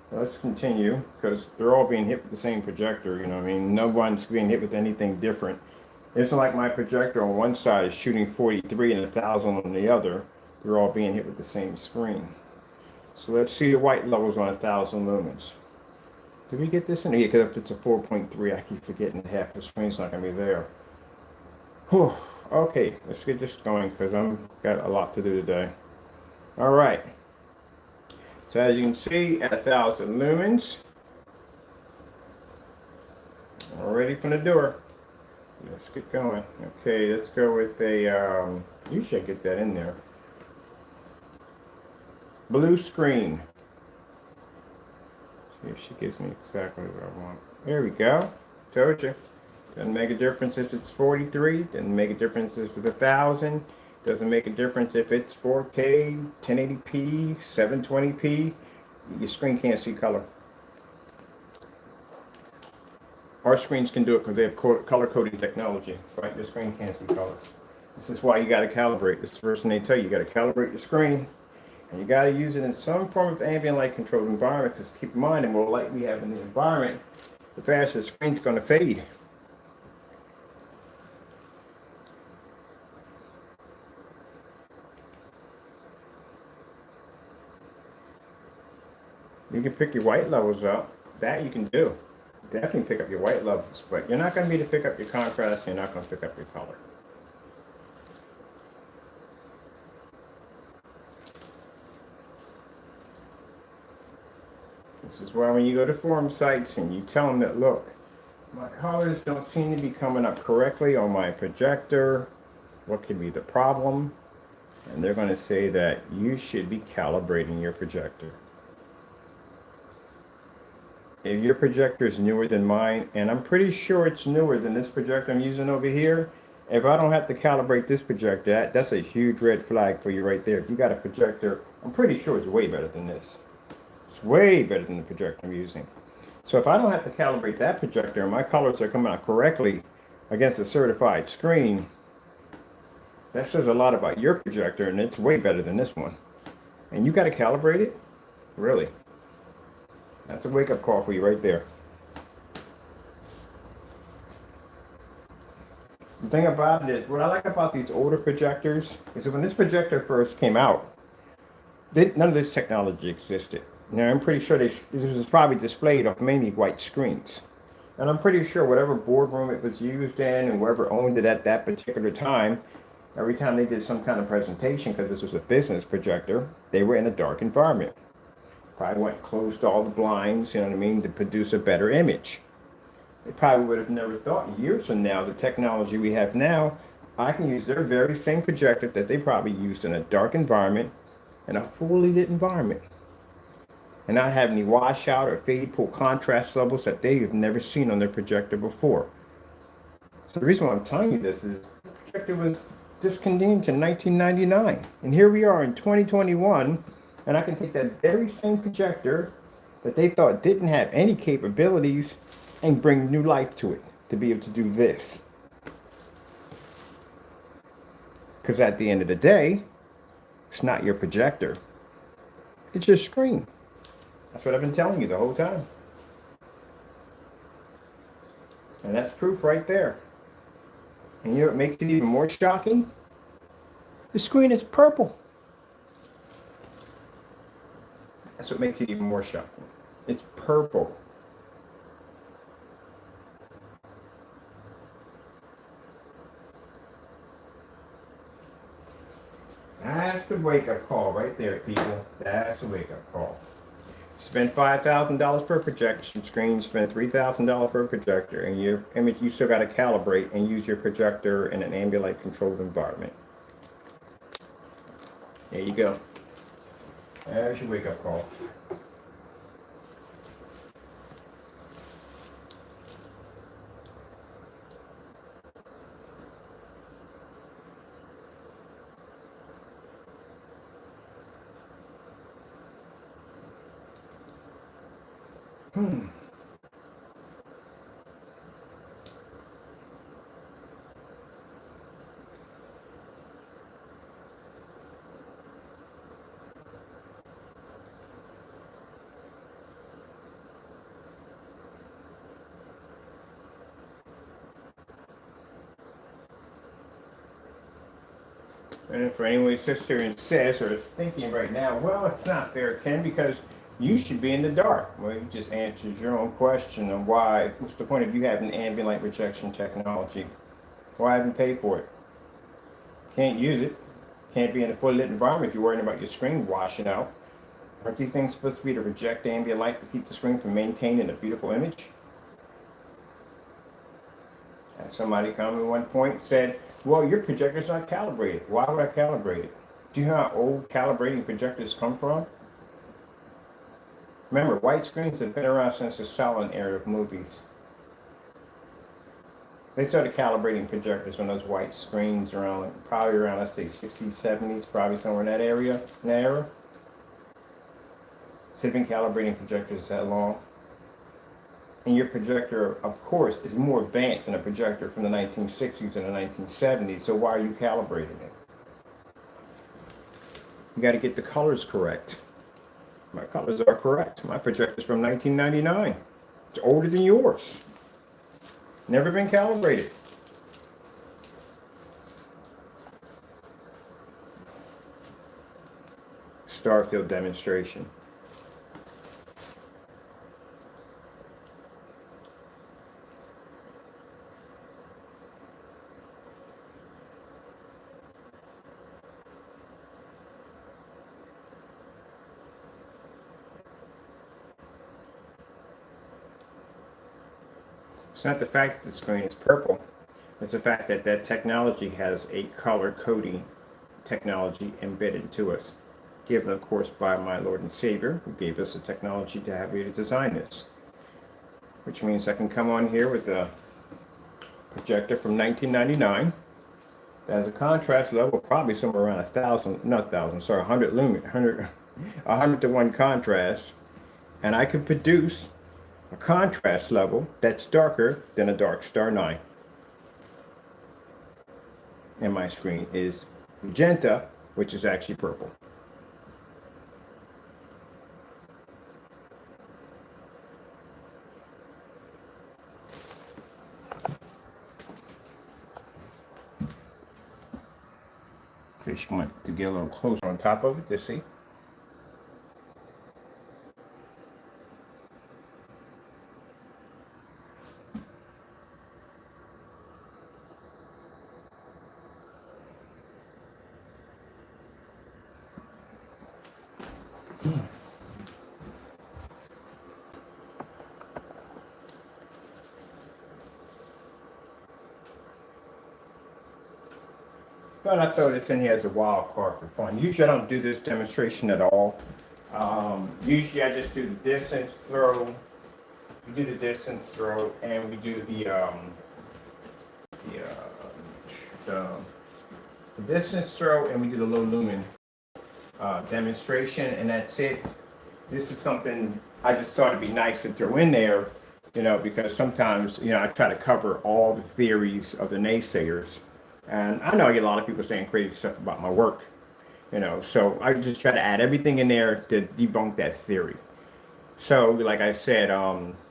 Let's continue, because they're all being hit with the same projector, you know what I mean? No one's being hit with anything different. It's like my projector on one side is shooting 43 and 1000 on the other. They're all being hit with the same screen. So let's see the white levels on 1000 lumens. Did we get this in? Yeah, because if it's a 4.3, I keep forgetting half the screen's not going to be there. Whew. Okay, let's get this going, because I've got a lot to do today. All right. So as you can see, at 1000 lumens, all ready from the door. Let's get going. Okay, let's go with a, usually I get that in there. Blue screen. See if she gives me exactly what I want. There we go. Told you. Doesn't make a difference if it's 43. Doesn't make a difference if it's 1000. Doesn't make a difference if it's 4K, 1080p, 720p. Your screen can't see color. Our screens can do it because they have color coding technology, right? Your screen can't see color. This is why you got to calibrate. This is the first thing they tell you. You got to calibrate your screen, and you got to use it in some form of ambient light controlled environment, because keep in mind, the more light we have in the environment, the faster the screen's going to fade. You can pick your white levels up. That you can do. Definitely pick up your white levels, but you're not going to be able to pick up your contrast. You're not going to pick up your color. This is why when you go to forum sites and you tell them that, look, my colors don't seem to be coming up correctly on my projector, what could be the problem? And they're going to say that you should be calibrating your projector. If your projector is newer than mine, and I'm pretty sure it's newer than this projector I'm using over here, if I don't have to calibrate this projector, that's a huge red flag for you right there. If you got a projector, I'm pretty sure it's way better than this. It's way better than the projector I'm using. So if I don't have to calibrate that projector and my colors are coming out correctly against a certified screen, that says a lot about your projector, and it's way better than this one. And you got to calibrate it? Really? That's a wake-up call for you right there. The thing about it is, what I like about these older projectors is that when this projector first came out, none of this technology existed. Now, I'm pretty sure this was probably displayed off mainly white screens. And I'm pretty sure whatever boardroom it was used in and whoever owned it at that particular time, every time they did some kind of presentation, because this was a business projector, they were in a dark environment. Probably went closed all the blinds, you know what I mean, to produce a better image. They probably would have never thought years from now, the technology we have now, I can use their very same projector that they probably used in a dark environment, in a fully lit environment, and not have any washout or fade pool contrast levels that they have never seen on their projector before. So the reason why I'm telling you this is the projector was discontinued in 1999, and here we are in 2021, and I can take that very same projector that they thought didn't have any capabilities and bring new life to it to be able to do this. Because at the end of the day, it's not your projector, it's your screen. That's what I've been telling you the whole time. And that's proof right there. And you know what makes it even more shocking? The screen is purple. That's what makes it even more shocking. It's purple. That's the wake-up call right there, people. That's the wake-up call. Spend $5,000 for a projection screen, spend $3,000 for a projector, and your image, you still got to calibrate and use your projector in an ambient controlled environment. There you go. There's your wake-up call. And for anyone who sits here and says or is thinking right now, well, it's not fair, Ken, because you should be in the dark. Well, you just answered your own question on why. What's the point of you having ambient light projection technology? Why haven't paid for it? Can't use it. Can't be in a fully lit environment if you're worrying about your screen washing out. Aren't these things supposed to be to reject ambient light to keep the screen from maintaining a beautiful image? And somebody come at one point and said, well, your projector's not calibrated. Why would I calibrate it? Do you know how old calibrating projectors come from? Remember, white screens have been around since the silent era of movies. They started calibrating projectors on those white screens around, probably around, let's say, 60s, 70s, probably somewhere in that area, in that era. So they've been calibrating projectors that long. And your projector, of course, is more advanced than a projector from the 1960s and the 1970s, so why are you calibrating it? You got to get the colors correct. My colors are correct. My projector's from 1999. It's older than yours. Never been calibrated. Starfield demonstration. It's not the fact that the screen is purple. It's the fact that that technology has a color coding technology embedded to us, given of course by my Lord and Savior, who gave us the technology to have you to design this. Which means I can come on here with a projector from 1999 that has a contrast level probably somewhere around 100 lumen, 100 to 1 contrast, and I can produce a contrast level that's darker than a Dark Star 9. And my screen is magenta, which is actually purple. Okay, just want to get a little closer on top of it to see. Thought I'd throw this in here as a wild card for fun. Usually I don't do this demonstration at all. Usually I just do the distance throw. We do the distance throw, and we do the distance throw, and we do the low lumen demonstration, and that's it. This is something I just thought it'd be nice to throw in there, you know, because sometimes, you know, I try to cover all the theories of the naysayers. And I know I get a lot of people saying crazy stuff about my work, you know, so I just try to add everything in there to debunk that theory. So, like I said,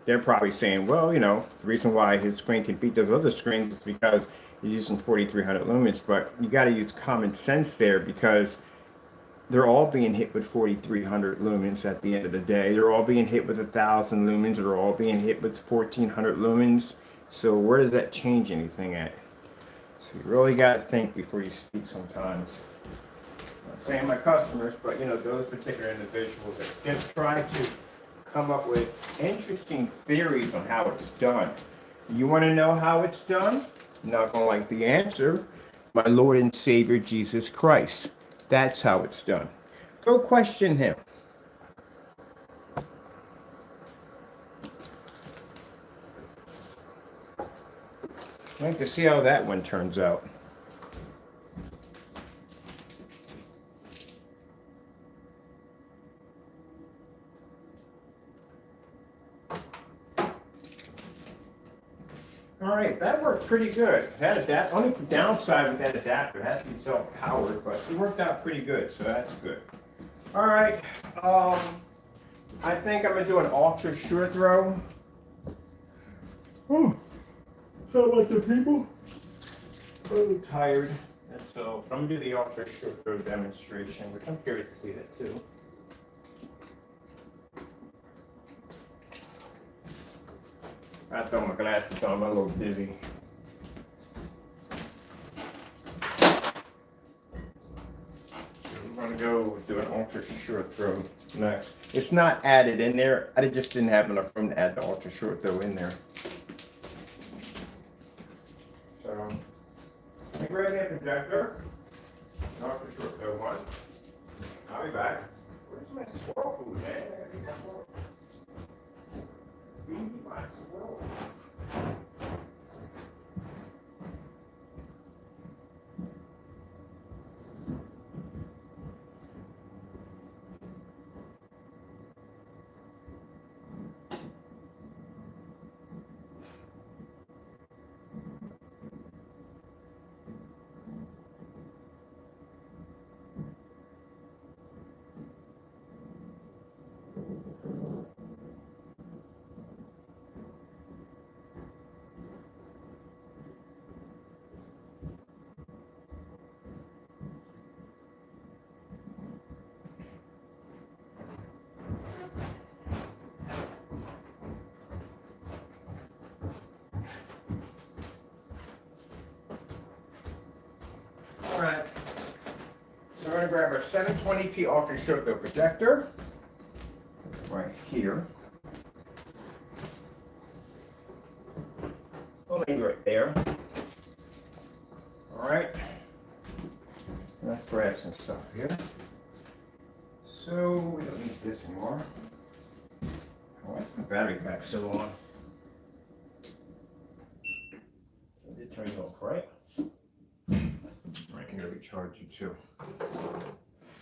they're probably saying, well, you know, the reason why his screen can beat those other screens is because he's using 4300 lumens, but you got to use common sense there, because they're all being hit with 4300 lumens at the end of the day. They're all being hit with 1000 lumens. They're all being hit with 1400 lumens. So where does that change anything at? So you really got to think before you speak sometimes. I'm not saying my customers, but you know, those particular individuals that just try to come up with interesting theories on how it's done. You want to know how it's done? Not going to like the answer. My Lord and Savior Jesus Christ. That's how it's done. Go question him. I'd like to see how that one turns out. All right, that worked pretty good. That only downside with that adapter, it has to be self-powered, but it worked out pretty good, so that's good. All right, I think I'm gonna do an ultra short throw. Oh, sound like the people? A little tired, and so I'm gonna do the ultra short throw demonstration, which I'm curious to see that too. I throw my glasses on, I'm a little dizzy. I'm gonna go do an ultra short throw next. It's not added in there. I just didn't have enough room to add the ultra short throw in there. So, let me grab that projector. Ultra short throw one. I'll be back. Where's my squirrel food, man? Feed my squirrel. Alright, so we're going to grab our 720p ultra short throw projector right here. plenty right there. All right. Let's grab some stuff here. So we don't need this anymore. Why is my battery pack still on? I did turn it off, right? I can go recharge you too.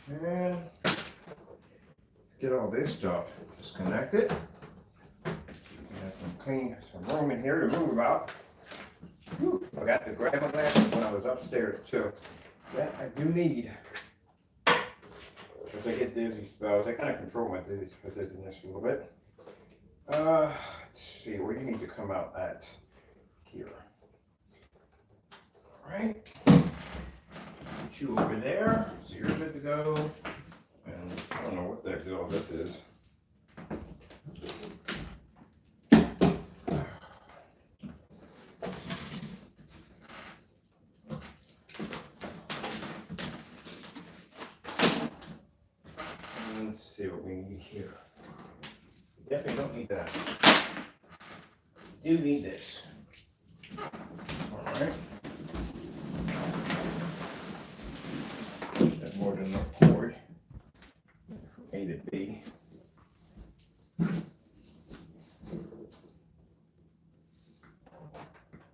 And let's get all this stuff disconnected. Got some room in here to move about. Whew, I got to grab my glasses when I was upstairs too. That I do need. Because I get dizzy spells. I kind of control my dizziness a little bit. Let's see, where do you need to come out at? Here. Alright. Put you over there. So you're good to go. And I don't know what the heck all this is. Let's see what we need here. We definitely don't need that. We do need this. Alright. That's more than enough cord from A to B.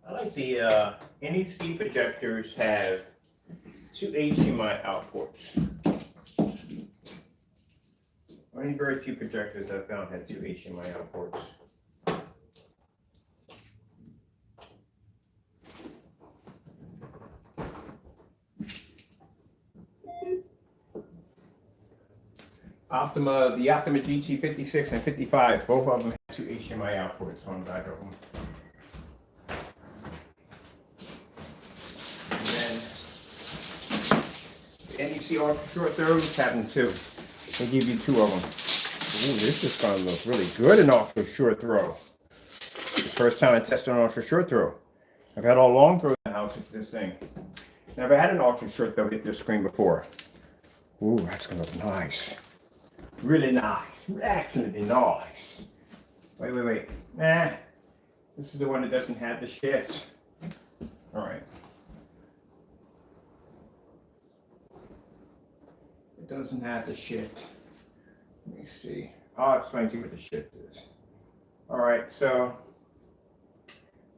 I like the NEC projectors have 2 HDMI outputs. Only very few projectors I've found had 2 HDMI outputs. The Optima GT 56 and 55, both of them have 2 HDMI outputs on the back of them. And then the NEC ultra short throws have them too. They give you 2 of them. Ooh, this is going to look really good in ultra short throw. It's the first time I tested an ultra short throw. I've had all long throws in the house with this thing. Never had an ultra short throw hit this screen before. Ooh, that's going to look nice. Really nice. Excellently nice. Wait. Nah. This is the one that doesn't have the shit. Alright. It doesn't have the shit. Let me see. I'll explain to you what the shit is. Alright, so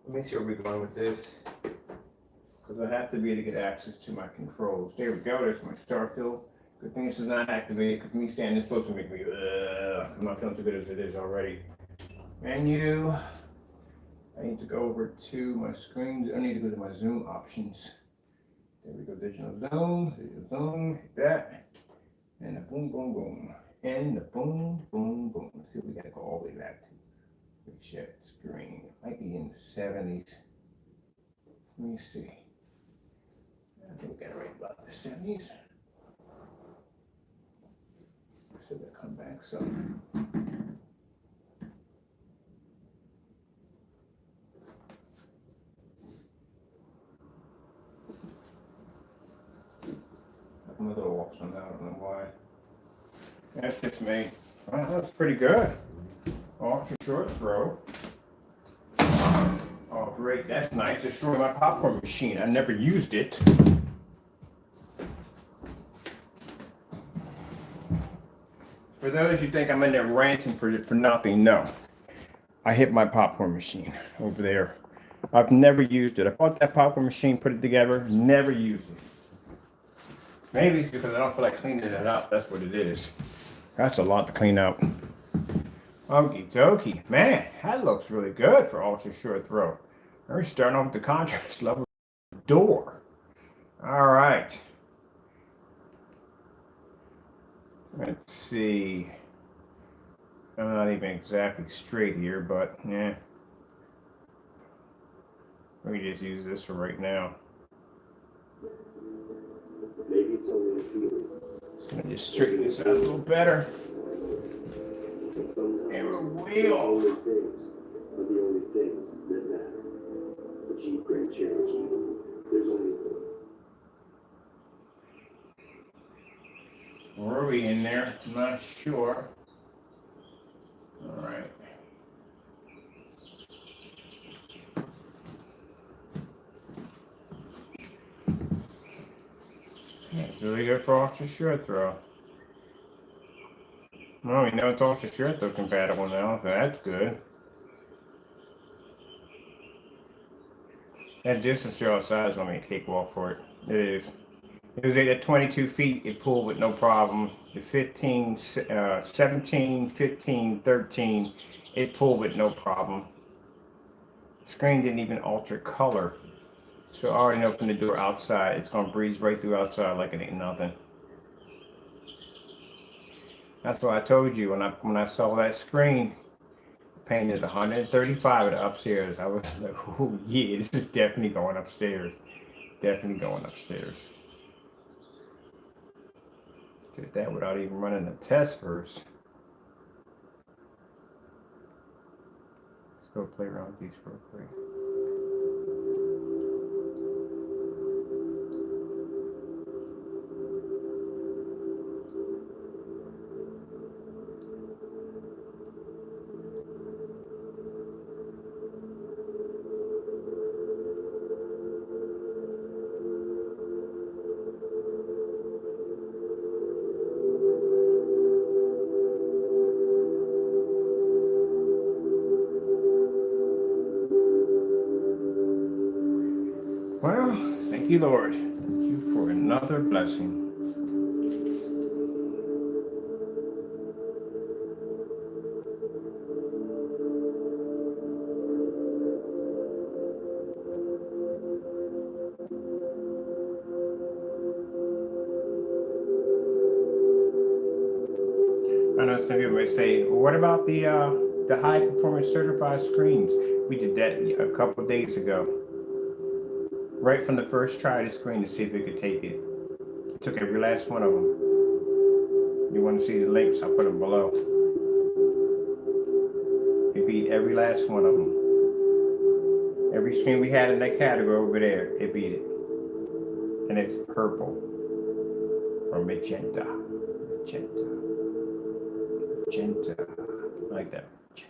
let me see where we're going with this. Because I have to be able to get access to my controls. There we go, there's my star fill. Good thing this is not activated, because me standing this close will make me, I'm not feeling too good as it is already. Menu. I need to go over to my screen. I need to go to my zoom options. There we go, digital zoom, hit that. And a boom, boom, boom. And the boom, boom, boom. Let's see if we gotta go all the way back to the share screen. It might be in the 70s. Let me see. I think we got it right about the 70s. So they come back some. I'm a little off somehow, I don't know why. That's just me. Well, that's pretty good. Ultra short throw. Oh, great, that's nice. Destroy my popcorn machine. I never used it. For those who think I'm in there ranting for nothing, no. I hit my popcorn machine over there. I've never used it. I bought that popcorn machine, put it together, never used it. Maybe it's because I don't feel like cleaning it up. That's what it is. That's a lot to clean out. Okie dokie. Man, that looks really good for ultra short throw. We're starting off with the contrast level door. All right. Let's see. I'm not even exactly straight here, but yeah. Let me just use this for right now. Maybe it's only a feeling. Just gonna just straighten this out a little better. And we're way off. Things are the only things that matter. The Jeep Grand Cherokee. There's only one. Were we in there? I'm not sure. All right. Yeah, it's really good for ultra short throw. Well, we know it's ultra short throw compatible now, so that's good. That distance throw outside is gonna be a cakewalk for it. It is. It was at 22 feet, it pulled with no problem. The 15, 17, 15, 13, it pulled with no problem. Screen didn't even alter color. So I already opened the door outside. It's gonna breeze right through outside like it ain't nothing. That's why I told you when I saw that screen painted 135 at the upstairs, I was like, oh yeah, this is definitely going upstairs. Definitely going upstairs. Did that without even running a test first. Let's go play around with these real quick. Well, thank you, Lord. Thank you for another blessing. I know some people may say, well, what about the high performance certified screens? We did that a couple days ago. Right from the first try of the screen to see if it could take it. It took every last one of them. You want to see the links? I'll put them below. It beat every last one of them. Every screen we had in that category over there, it beat it. And it's purple or magenta. Magenta. Magenta. I like that. Magenta.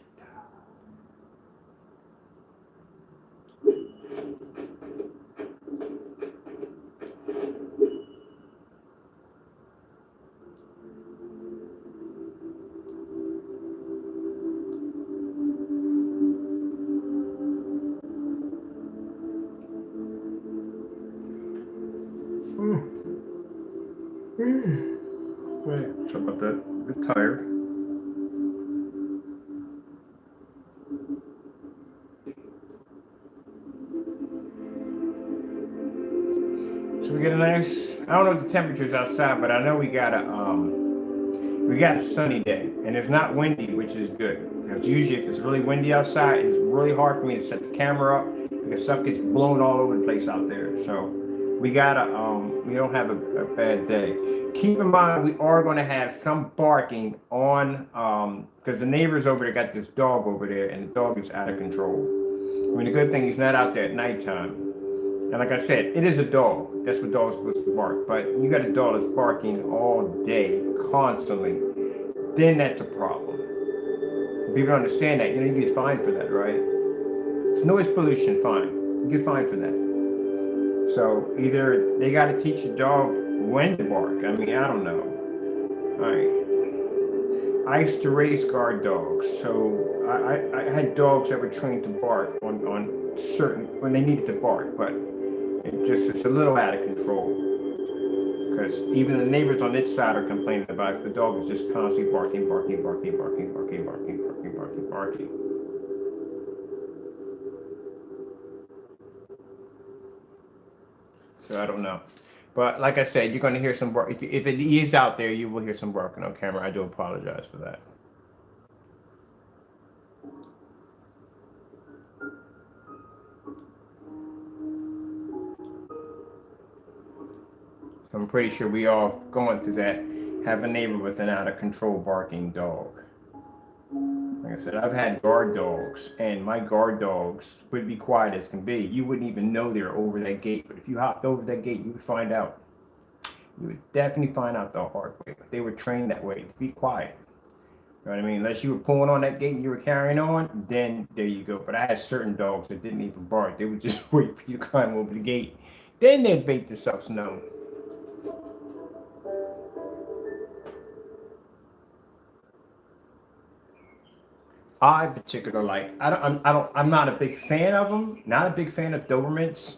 Wait, sorry about that. A bit tired. So we get a nice, I don't know what the temperature's outside, but I know we got a sunny day, and it's not windy, which is good. Because usually if it's really windy outside, it's really hard for me to set the camera up because stuff gets blown all over the place out there. So we don't have a bad day. Keep in mind, we are going to have some barking on, because the neighbors over there got this dog over there, and the dog is out of control. I mean, the good thing, he's not out there at nighttime. And like I said, it is a dog. That's what dogs are supposed to bark. But you got a dog that's barking all day, constantly, then that's a problem. People understand that. You get fined for that, right? It's noise pollution fine. You get fined for that. So either they got to teach the dog when to bark. I mean, I don't know. All right. I used to raise guard dogs, so I had dogs that were trained to bark on certain when they needed to bark, but it's a little out of control. Because even the neighbors on its side are complaining about it. The dog is just constantly barking. So I don't know. But like I said, you're going to hear some bark. If it is out there, you will hear some barking on camera. I do apologize for that. I'm pretty sure we all going through that. Have a neighbor with an out of control barking dog. Like I said, I've had guard dogs, and my guard dogs would be quiet as can be. You wouldn't even know they're over that gate, but if you hopped over that gate, you would find out. You would definitely find out the hard way. They were trained that way to be quiet. You know what I mean? Unless you were pulling on that gate and you were carrying on, then there you go. But I had certain dogs that didn't even bark. They would just wait for you to climb over the gate. Then they'd make themselves known. I particularly like. I'm not a big fan of them. Not a big fan of Dobermans,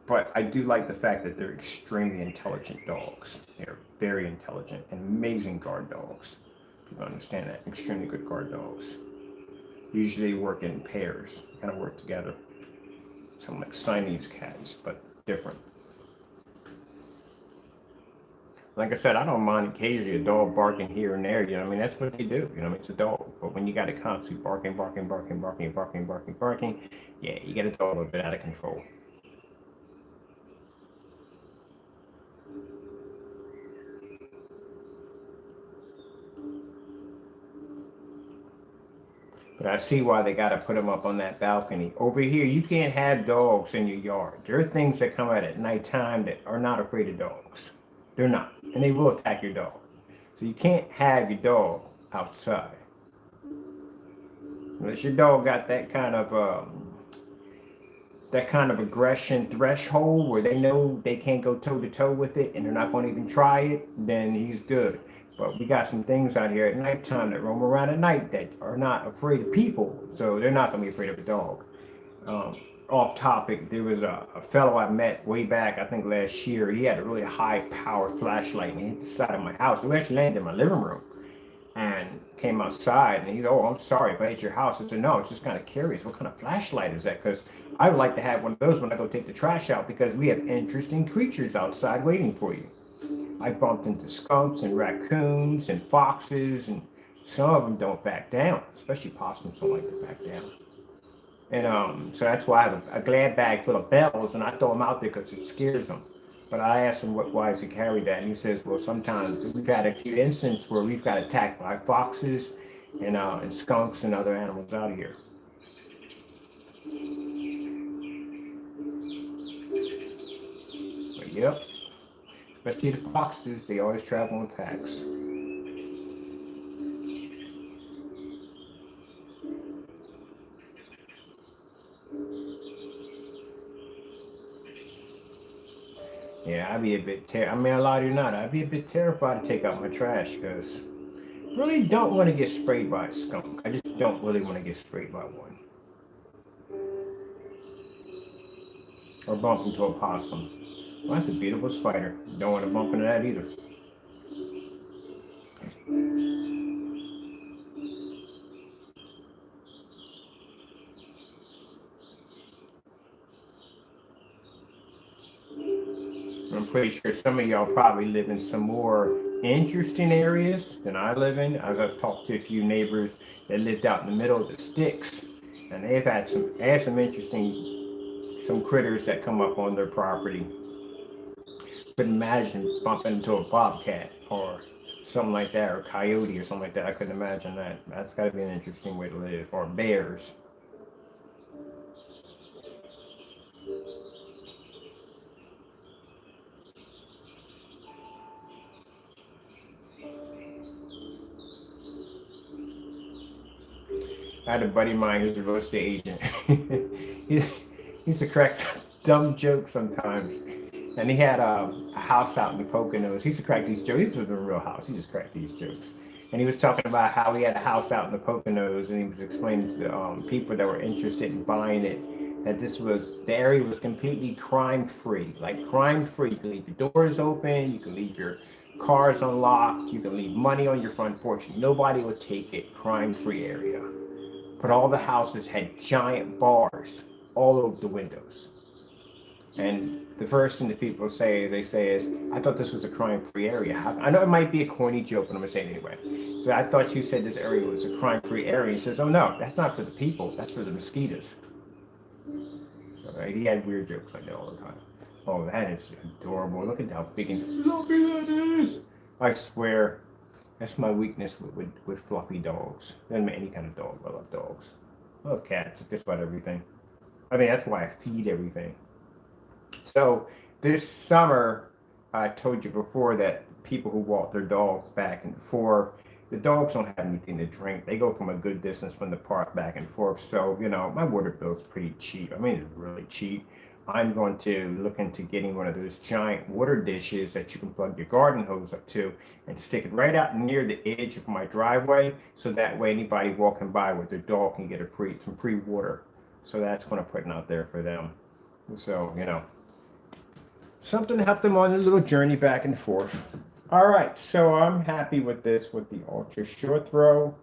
but I do like the fact that they're extremely intelligent dogs. They're very intelligent and amazing guard dogs. People understand that. Extremely good guard dogs. Usually work in pairs, kind of work together. Something like Siamese cats, but different. Like I said, I don't mind occasionally a dog barking here and there. You know, what I mean, that's what they do. You know, it's a dog. But when you got it constantly barking, yeah, you get a dog a little bit out of control. But I see why they got to put them up on that balcony. Over here, you can't have dogs in your yard. There are things that come out at nighttime that are not afraid of dogs. They're not. And they will attack your dog. So you can't have your dog outside. Unless your dog got that kind of aggression threshold where they know they can't go toe to toe with it and they're not going to even try it, then he's good. But we got some things out here at nighttime that roam around at night that are not afraid of people, so they're not going to be afraid of a dog. Off topic, there was a fellow I met way back, I think last year. He had a really high power flashlight and he hit the side of my house. It actually landed in my living room and came outside and he's, oh, I'm sorry if I hit your house. I said, no, it's just kind of curious. What kind of flashlight is that? Because I would like to have one of those when I go take the trash out because we have interesting creatures outside waiting for you. I bumped into skunks and raccoons and foxes, and some of them don't back down, especially possums don't like to back down. And so that's why I have a glad bag full of bells, and I throw them out there because it scares them. But I asked him why does he carry that, and he says, well, sometimes we've had a few instances where we've got attacked by foxes and skunks and other animals out here. But yep. Especially the foxes, they always travel in packs. Yeah, I'd be a bit I mean, I lie to you not, I'd be a bit terrified to take out my trash because I really don't want to get sprayed by a skunk. I just don't really want to get sprayed by one. Or bump into a possum. Well, that's a beautiful spider. Don't want to bump into that either. I'm pretty sure some of y'all probably live in some more interesting areas than I live in. I've talked to a few neighbors that lived out in the middle of the sticks, and they've had some interesting critters that come up on their property. Couldn't imagine bumping into a bobcat or something like that, or a coyote or something like that. I couldn't imagine that. That's got to be an interesting way to live. Or bears. I had a buddy of mine who's a real estate agent. He's to crack some dumb jokes sometimes. And he had a house out in the Poconos. He used to crack these jokes. These was a real house. He just cracked these jokes. And he was talking about how he had a house out in the Poconos, and he was explaining to the people that were interested in buying it that the area was completely crime free, like crime free. You can leave your doors open, you can leave your cars unlocked, you can leave money on your front porch. Nobody would take it. Crime free area. But all the houses had giant bars all over the windows. And the first thing that people say is, I thought this was a crime-free area. I know it might be a corny joke, but I'm going to say it anyway. So I thought you said this area was a crime-free area. He says, oh no, that's not for the people. That's for the mosquitoes. So he had weird jokes like that all the time. Oh, that is adorable. Look at how big and fluffy that is. I swear, that's my weakness with fluffy dogs. Doesn't mean any kind of dog. I love dogs. I love cats. Just about everything. I think that's why I feed everything. So this summer, I told you before that people who walk their dogs back and forth, the dogs don't have anything to drink. They go from a good distance from the park back and forth. So, my water bill is pretty cheap. I mean, it's really cheap. I'm going to look into getting one of those giant water dishes that you can plug your garden hose up to and stick it right out near the edge of my driveway, so that way anybody walking by with their dog can get some free water. So that's what I'm putting out there for them. So, you know, something to help them on their little journey back and forth. All right, so I'm happy with this, with the ultra short throw.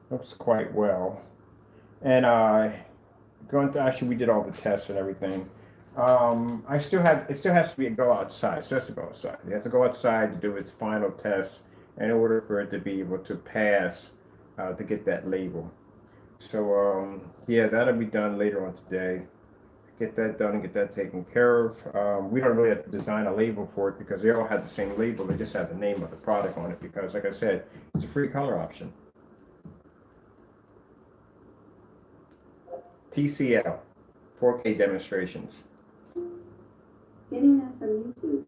Looks quite well. And going through, actually we did all the tests and everything. It still has to be a go outside. So it has to go outside. It has to go outside to do its final test in order for it to be able to pass to get that label. So yeah, that'll be done later on today. Get that done and get that taken care of. We don't really have to design a label for it because they all have the same label. They just have the name of the product on it because, like I said, it's a free color option. TCL, 4K demonstrations. Getting that from YouTube.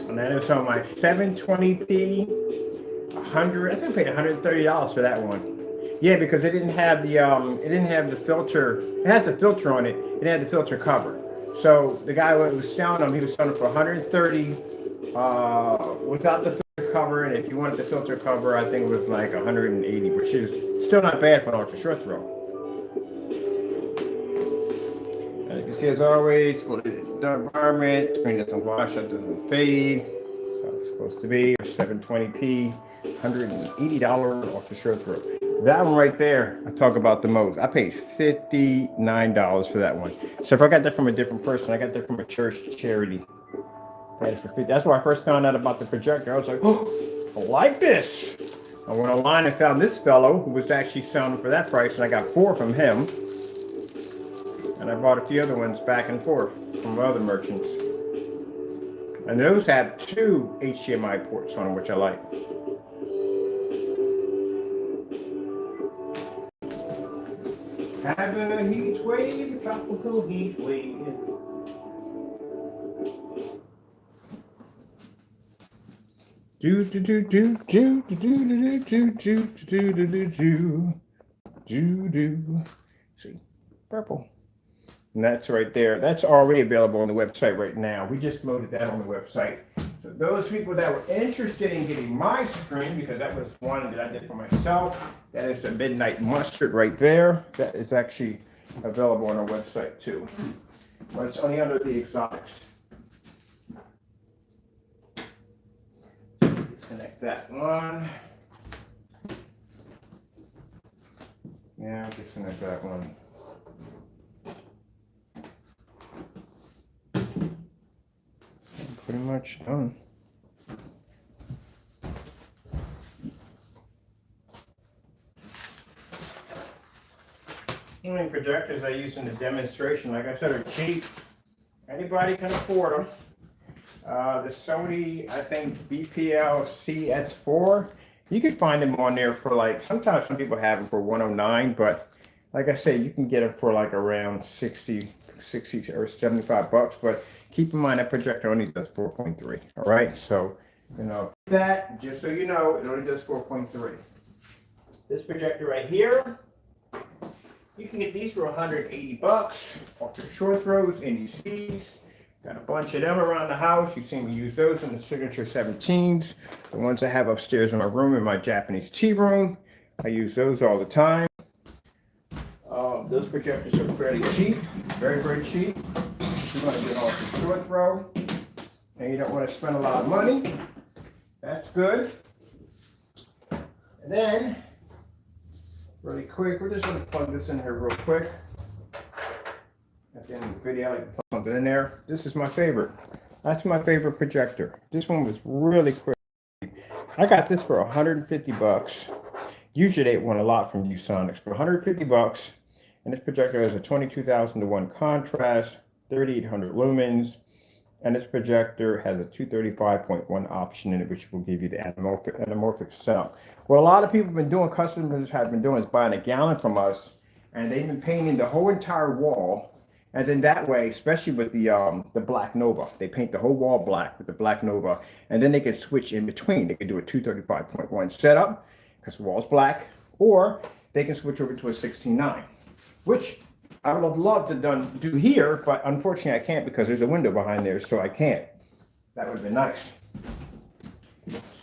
And that is on my 720p, 100. I think I paid $130 for that one. Yeah, because it didn't have the filter. It has a filter on it. It had the filter cover. So the guy who was selling them, he was selling them for 130 without the filter cover. And if you wanted the filter cover, I think it was like 180, which is still not bad for an ultra short throw. As you can see, as always, for the environment, screen doesn't wash up, doesn't fade. So it's supposed to be 720p, $180 ultra short throw. That one right there, I talk about the most. I paid $59 for that one. So if I got that from a different person, I got that from a church charity. I had it for 50. That's why I first found out about the projector. I was like, oh, I like this. I went online and found this fellow who was actually selling for that price, and I got 4 from him. And I bought a few other ones back and forth from other merchants. And those have 2 HDMI ports on them, which I like. Having a heat wave, tropical heat wave. Do do do do do do do do do do do do do do do. See, purple. And that's right there. That's already available on the website right now. We just loaded that on the website. So those people that were interested in getting my screen, because that was one that I did for myself, that is the Midnight Mustard right there. That is actually available on our website too. But it's only under the Exotics. Disconnect that one. Yeah, disconnect that one. Pretty much done. How many projectors I use in the demonstration, like I said, are cheap. Anybody can afford them. The Sony, I think BPL CS4, you can find them on there for like, sometimes some people have them for 109, but like I say, you can get them for like around 60 or 75 bucks, but keep in mind that projector only does 4.3, all right? So, you know, that, just so you know, it only does 4.3. This projector right here, you can get these for 180 bucks, ultra short throws, NECs. Got a bunch of them around the house. You've seen me use those in the Signature 17s. The ones I have upstairs in my room, in my Japanese tea room. I use those all the time. Those projectors are fairly cheap. Very, very cheap. You want to get off the short throw, and you don't want to spend a lot of money. That's good. And then, really quick, we're just going to plug this in here real quick. At the end of the video, I like to plug something in there. This is my favorite. That's my favorite projector. This one was really quick. I got this for 150 bucks. Usually they want a lot from ViewSonics, but 150 bucks. And this projector has a 22,000 to 1 contrast, 3,800 lumens, and this projector has a 235.1 option in it, which will give you the anamorphic setup. What a lot of people have been doing, customers have been doing, is buying a gallon from us, and they've been painting the whole entire wall. And then that way, especially with the Black Nova, they paint the whole wall black with the Black Nova, and then they can switch in between. They can do a 235.1 setup because the wall's black, or they can switch over to a 16:9, which I would have loved to do here, but unfortunately I can't because there's a window behind there, so I can't. That would have been nice.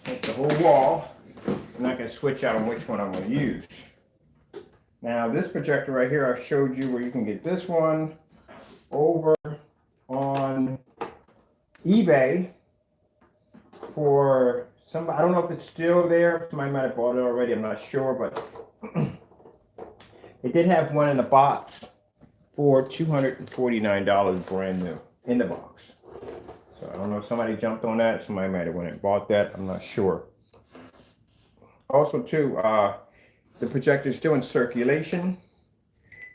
Paint the whole wall, and I can switch out on which one I'm going to use. Now this projector right here, I showed you where you can get this one over on eBay for some, I don't know if it's still there. Somebody might have bought it already, I'm not sure, but it did have one in a box for $249 brand new in the box. So I don't know if somebody jumped on that. Somebody might have went and bought that. I'm not sure. Also too, the projector is still in circulation.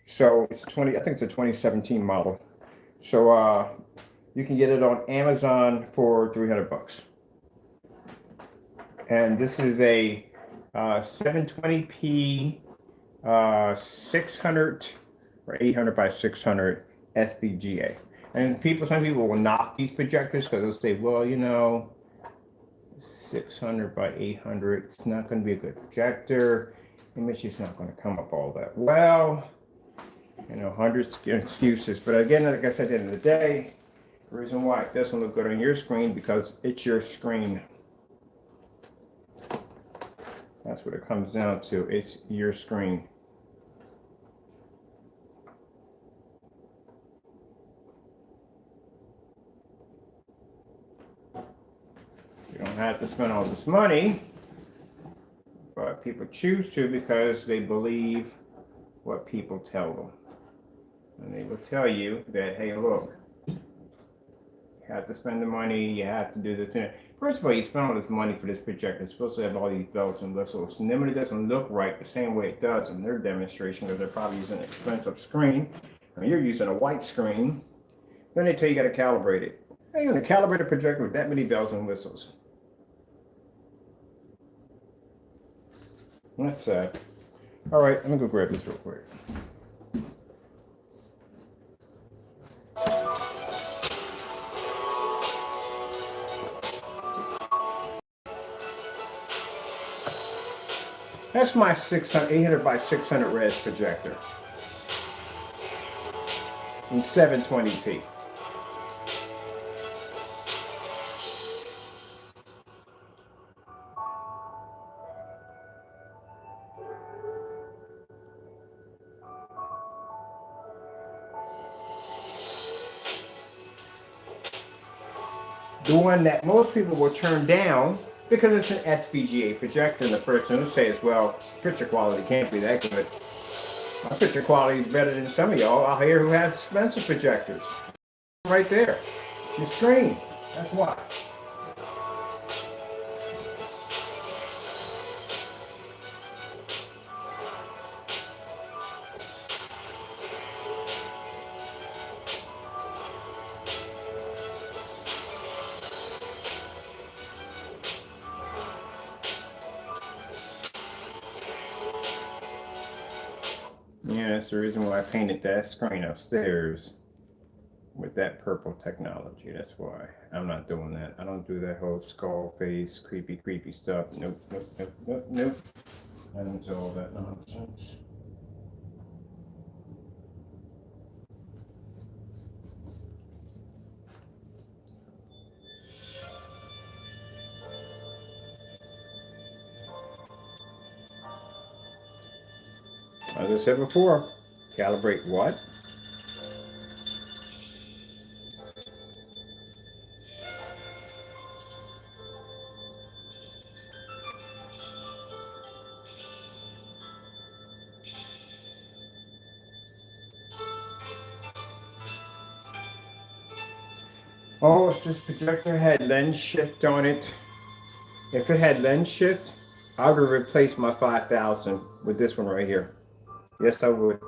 So it's I think it's a 2017 model. So you can get it on Amazon for 300 bucks. And this is a 720p 600 or 800 by 600 SVGA. And some people will knock these projectors because they'll say, well, you know, 600 by 800, it's not going to be a good projector. Image is not going to come up all that well. You know, hundreds of excuses. But again, like I said, at the end of the day, the reason why it doesn't look good on your screen because it's your screen. That's what it comes down to. It's your screen. You don't have to spend all this money, but people choose to because they believe what people tell them. And they will tell you that, hey, look, you have to spend the money, you have to do the thing. First of all, you spend all this money for this projector. It's supposed to have all these bells and whistles. And then when it doesn't look right the same way it does in their demonstration, because they're probably using an expensive screen, I mean, you're using a white screen, then they tell you got to calibrate it. How are you going to calibrate a projector with that many bells and whistles? That's sad. All right, I'm going to go grab this real quick. That's my 800 by 600 res projector in 720p. The one that most people will turn down because it's an SVGA projector, and the first thing they'll say is, well, picture quality can't be that good. My picture quality is better than some of y'all out here who have expensive projectors. Right there. It's your screen. That's why. Yeah, that's the reason why I painted that screen upstairs with that purple technology. That's why I'm not doing that. I don't do that whole skull face, creepy stuff. Nope. I don't do all that nonsense. As I said before, calibrate what? Oh, if this projector had lens shift on it, if it had lens shift, I would replace my 5000 with this one right here. Yes, I would.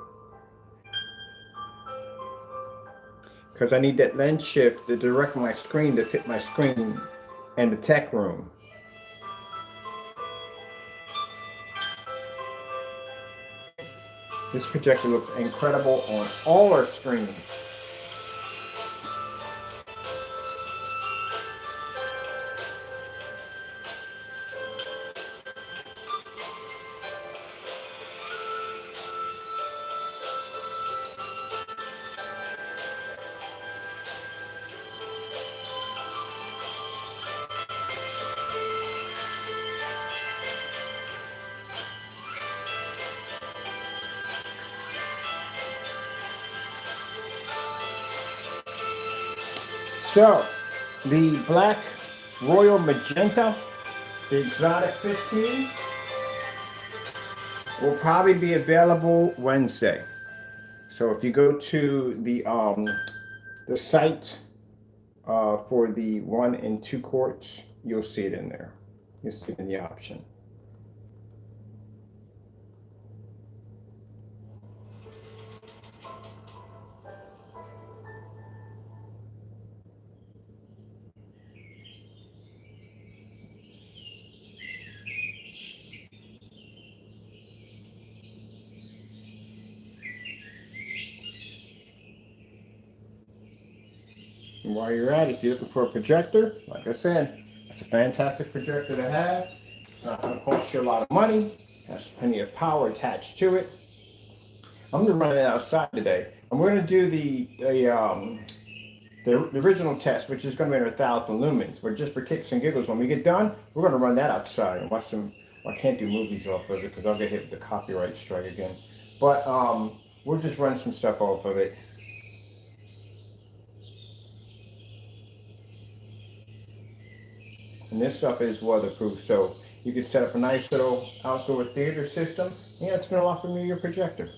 Because I need that lens shift to direct my screen to fit my screen and the tech room. This projector looks incredible on all our screens. So, the black Royal Magenta, the Exotic 15, will probably be available Wednesday. So if you go to the site for the 1 and 2 quarts, you'll see it in there. You'll see it in the option. And while you're at it, if you're looking for a projector, like I said, it's a fantastic projector to have. It's not going to cost you a lot of money. It has plenty of power attached to it. I'm going to run it outside today. I'm going to do the original test, which is going to be under 1,000 lumens. But just for kicks and giggles, when we get done, we're going to run that outside and watch some. Well, I can't do movies off of it because I'll get hit with the copyright strike again. But we'll just run some stuff off of it. And this stuff is weatherproof, so you can set up a nice little outdoor theater system, and it's going to offer you your projector.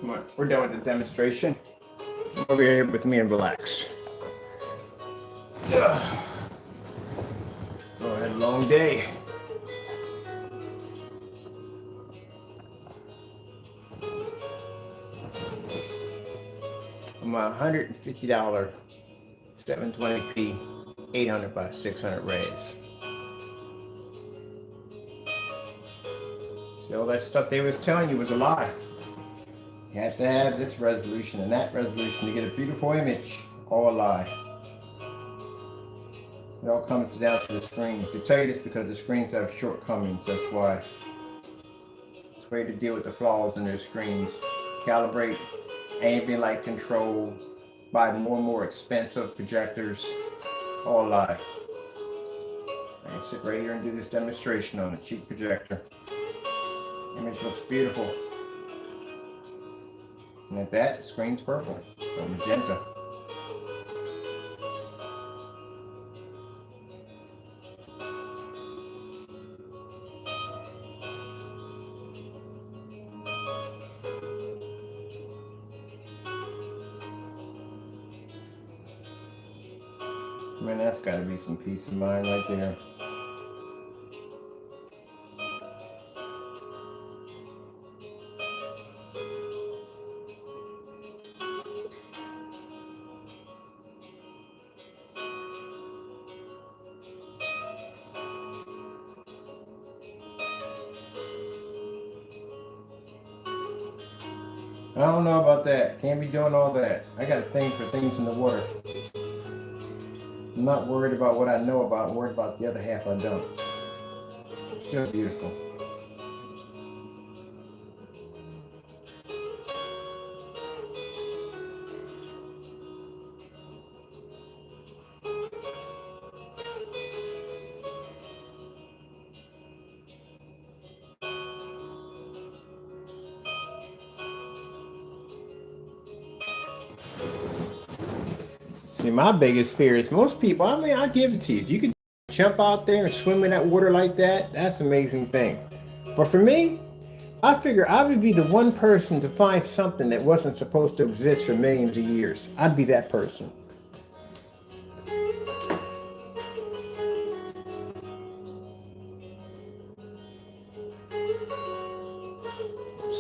Come on, we're done with the demonstration. Over here with me and relax. Ugh. Oh, I had a long day. I'm a $150 720p 800 by 600 rays. See, all that stuff they was telling you was a lie. You have to have this resolution and that resolution to get a beautiful image. All a lie. It all comes down to the screen. I can tell you this because the screens have shortcomings. That's why. It's a way to deal with the flaws in their screens. Calibrate ambient light control. Buy more and more expensive projectors. All a lie. I can sit right here and do this demonstration on a cheap projector. Image looks beautiful. And at that, the screen's purple, or magenta. Man, that's gotta be some peace of mind right there. don't know about that. Can't be doing all that. I got a thing for things in the water. I'm not worried about what I know about. I'm worried about the other half I don't. Still beautiful. See, my biggest fear is most people, I mean, I give it to you. If you could jump out there and swim in that water like that, that's an amazing thing. But for me, I figure I would be the one person to find something that wasn't supposed to exist for millions of years. I'd be that person.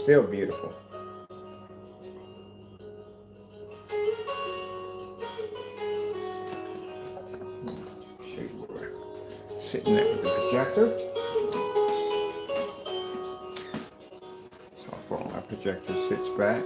Still beautiful. Show you where we're sitting there with the projector. How far my projector sits back.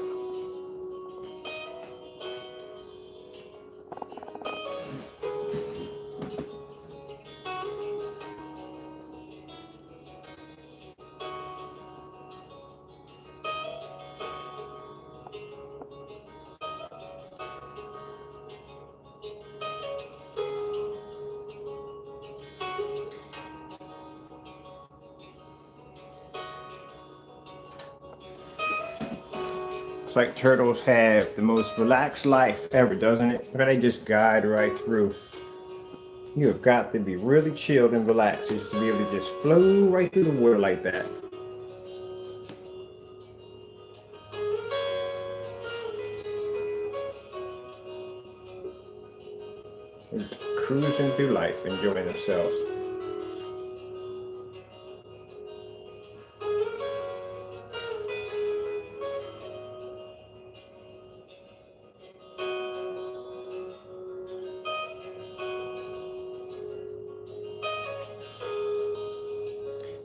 It's like turtles have the most relaxed life ever, doesn't it? Where they just guide right through. You have got to be really chilled and relaxed just to be able to just flow right through the water like that. And cruising through life, enjoying themselves.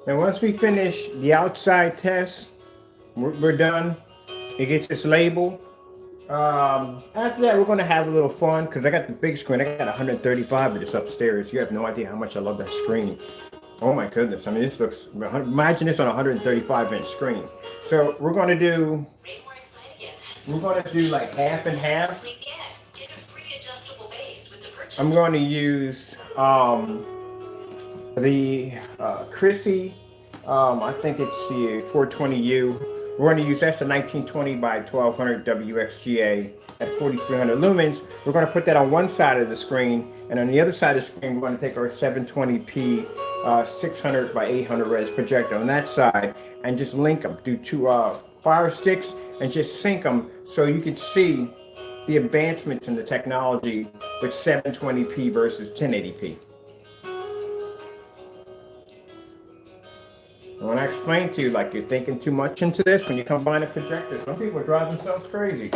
And once we finish the outside test, we're done. It gets its label. After that, we're going to have a little fun because I got the big screen. I got 135 of this upstairs. You have no idea how much I love that screen. Oh my goodness. I mean, this looks, imagine this on a 135-inch screen. So we're going to do like half and half. I'm going to use the Christie, I think it's the 420U. We're going to use, that's the 1920 by 1200 WXGA at 4300 lumens. We're going to put that on one side of the screen, and on the other side of the screen, we're going to take our 720p 600 by 800 res projector on that side and just link them. Do two fire sticks and just sync them so you can see the advancements in the technology with 720p versus 1080p. And when I explain to you, like, you're thinking too much into this, when you combine a projector, some people drive themselves crazy.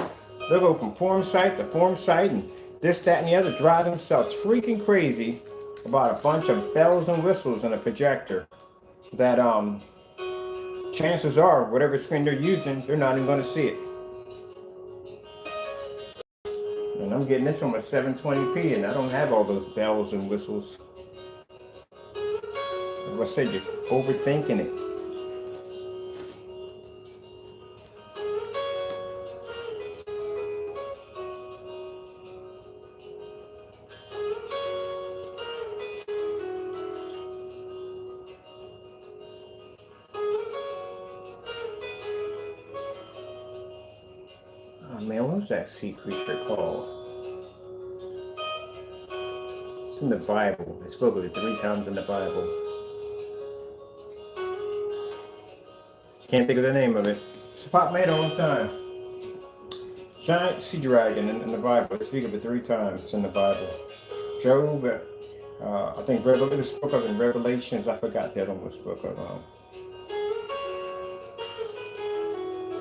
They'll go from form site to form site and this, that, and the other, drive themselves freaking crazy about a bunch of bells and whistles in a projector that chances are, whatever screen they're using, they're not even going to see it. And I'm getting this one with 720p, and I don't have all those bells and whistles. As I said, you're overthinking it. Oh man, what was that sea creature called? It's in the Bible. It's spoken of 3 times in the Bible. Can't think of the name of it. It's popped made all the time. Giant sea dragon in the Bible. They speak of it 3 times in the Bible. Job, I think it was spoke of in Revelations. I forgot the other one was spoke of.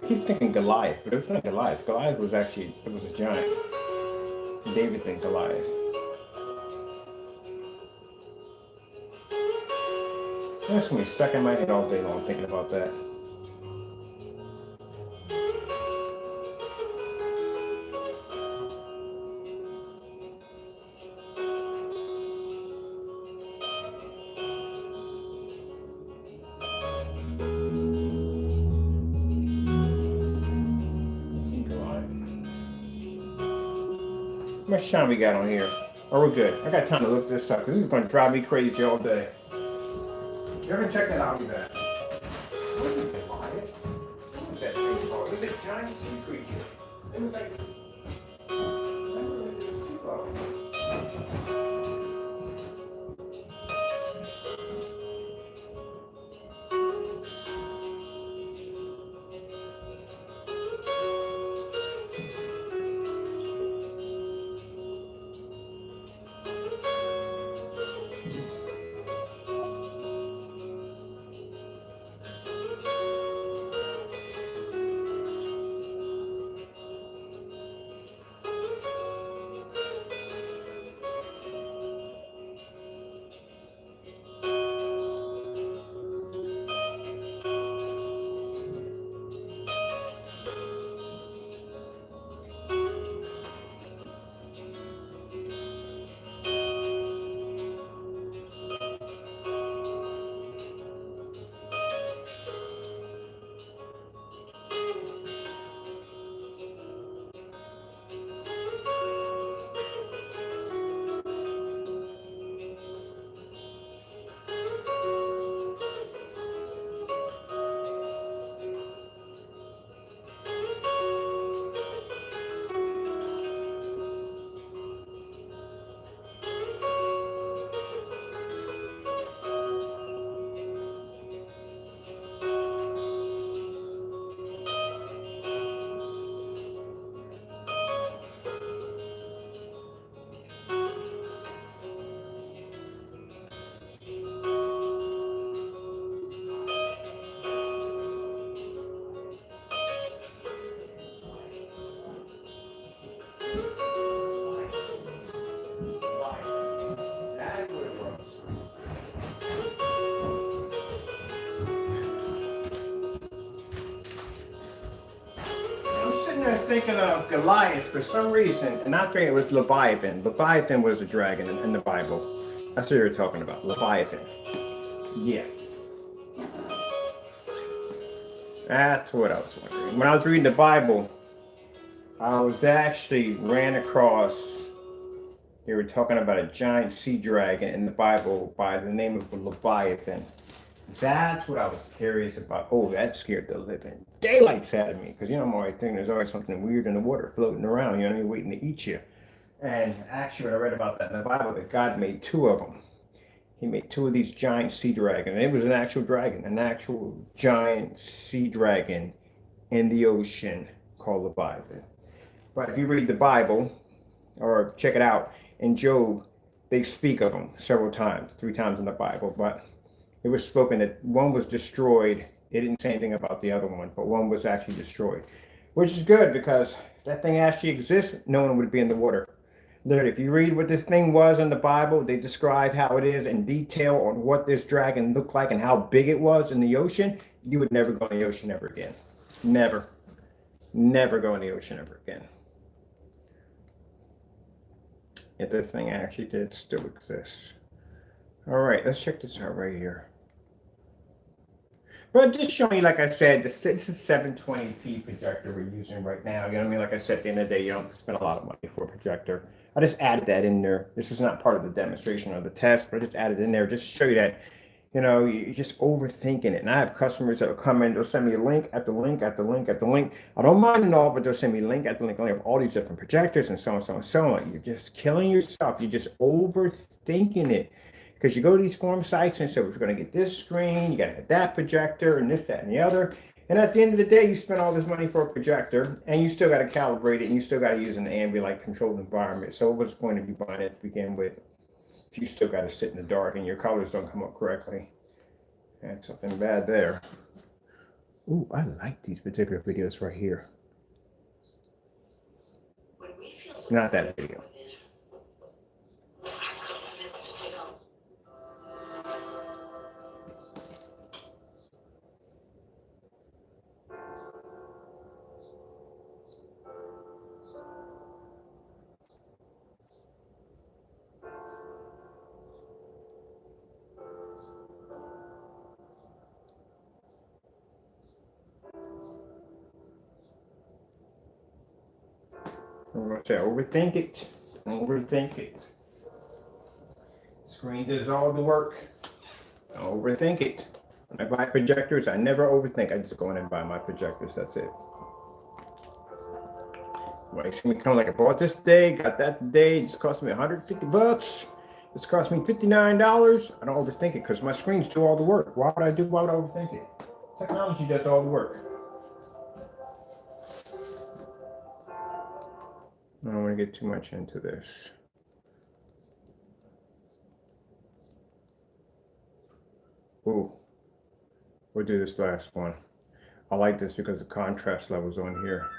I keep thinking Goliath, but it was not Goliath. Goliath was actually, it was a giant. David and Goliath. That's gonna be stuck in my head all day long thinking about that. much time we got on here? Oh, we're good. I got time to look this up because this is going to drive me crazy all day. You ever check that out? I'll be back. What is it, Wyatt? What was that thing called? It was a giant sea creature. It was like. Thinking of Goliath for some reason, and I think it was Leviathan. Leviathan was a dragon in the Bible. That's what you were talking about, Leviathan. Yeah. That's what I was wondering. When I was reading the Bible, I was actually ran across, they were talking about a giant sea dragon in the Bible by the name of Leviathan. That's what I was curious about. Oh, that scared the living daylights out of me. Because, I'm always thinking there's always something weird in the water floating around, waiting to eat you. And actually, when I read about that in the Bible, that God made two of them. He made two of these giant sea dragons. And it was an actual dragon, an actual giant sea dragon in the ocean called Leviathan. But if you read the Bible, or check it out, in Job, they speak of them several times, 3 times in the Bible. But it was spoken that one was destroyed. It didn't say anything about the other one, but one was actually destroyed, which is good because that thing actually exists. No one would be in the water. Literally, if you read what this thing was in the Bible, they describe how it is in detail on what this dragon looked like and how big it was in the ocean. You would never go in the ocean ever again. Never. Never go in the ocean ever again. If this thing actually did still exist. All right, let's check this out right here. But just showing you, like I said, this is 720p projector we're using right now. Like I said, at the end of the day, you don't spend a lot of money for a projector. I just added that in there. This is not part of the demonstration or the test, but I just added in there just to show you that, you're just overthinking it. And I have customers that will come in, they'll send me a link after link after link after link. I don't mind it all, but they'll send me link after link. I have all these different projectors and so on, so on, so on. You're just killing yourself. You're just overthinking it. Because you go to these forum sites and say, we're going to get this screen, you got to have that projector, and this, that, and the other. And at the end of the day, you spend all this money for a projector, and you still got to calibrate it, and you still got to use an ambient controlled environment. So what's going to be buying it to begin with? If you still got to sit in the dark and your colors don't come up correctly. That's something bad there. Ooh, I like these particular videos right here. Not that video. I'm going to say overthink it. Don't overthink it. Screen does all the work. Don't overthink it. When I buy projectors, I never overthink. I just go in and buy my projectors. That's it. Well, it's gonna come like I bought this today, got that today. It just cost me $150. It's cost me $59. I don't overthink it because my screens do all the work. Why would I overthink it? Technology does all the work. I don't want to get too much into this. Ooh, we'll do this last one. I like this because the contrast level's on here.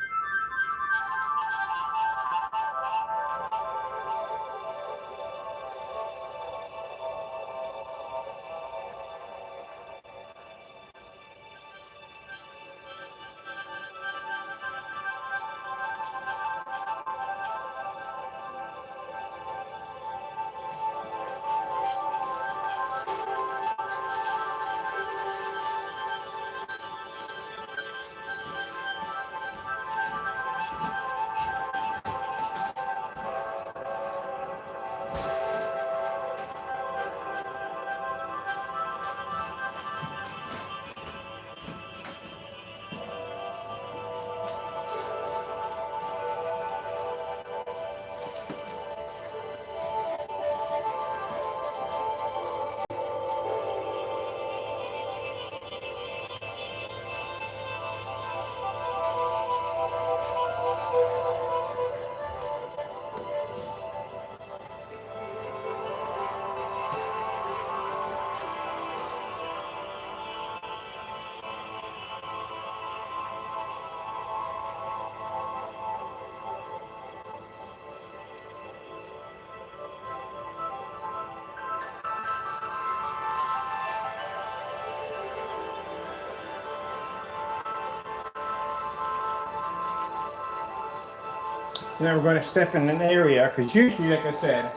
Now we're going to step in an area, because usually, like I said,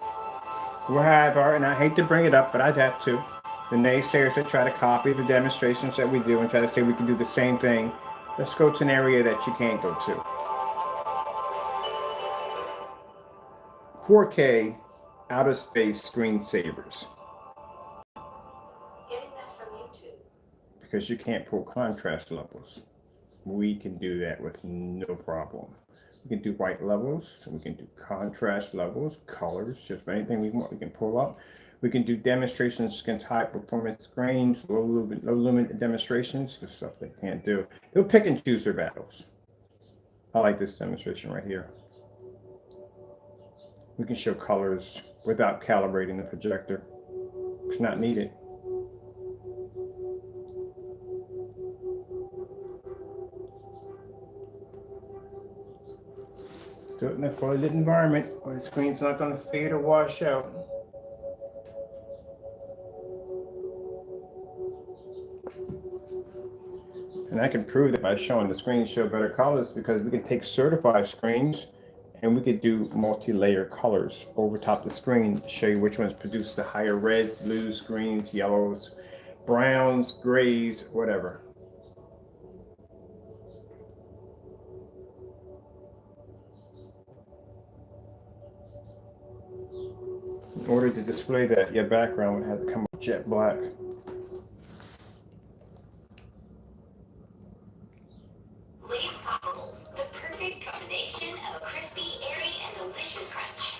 we'll have our, and I hate to bring it up, but I'd have to, the naysayers that try to copy the demonstrations that we do and try to say we can do the same thing. Let's go to an area that you can't go to. 4K outer space screensavers. Getting that from YouTube. Because you can't pull contrast levels. We can do that with no problem. We can do white levels, we can do contrast levels, colors, just anything we want, we can pull up. We can do demonstrations against high performance screens, low lumen demonstrations, the stuff they can't do. They'll pick and choose their battles. I like this demonstration right here. We can show colors without calibrating the projector. It's not needed. Do it in a fully lit environment where the screen's not going to fade or wash out. And I can prove that by showing the screens show better colors, because we can take certified screens and we could do multi-layer colors over top the screen to show you which ones produce the higher reds, blues, greens, yellows, browns, grays, whatever. In order to display that, your background would have to come up jet black. Lay's Poppables, the perfect combination of a crispy, airy, and delicious crunch.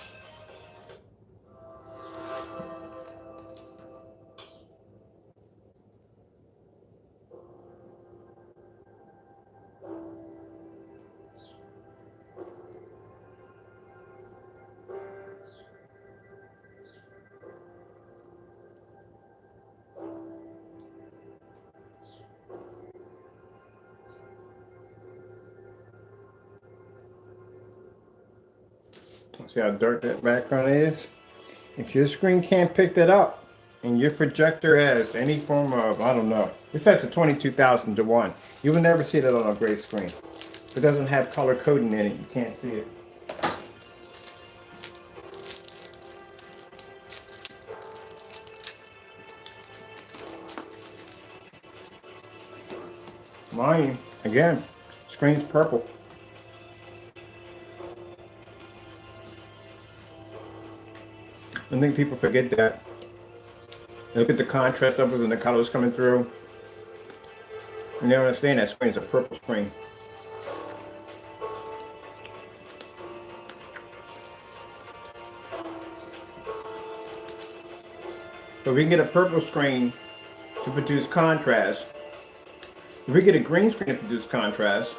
See how dark that background is? If your screen can't pick that up and your projector has any form of, I don't know, it's set to 22,000 to 1. You will never see that on a gray screen. If it doesn't have color coding in it, you can't see it. Mine, again, screen's purple. I think people forget that. Look at the contrast levels and the colors coming through. And they don't understand that screen is a purple screen. So if we can get a purple screen to produce contrast, if we get a green screen to produce contrast,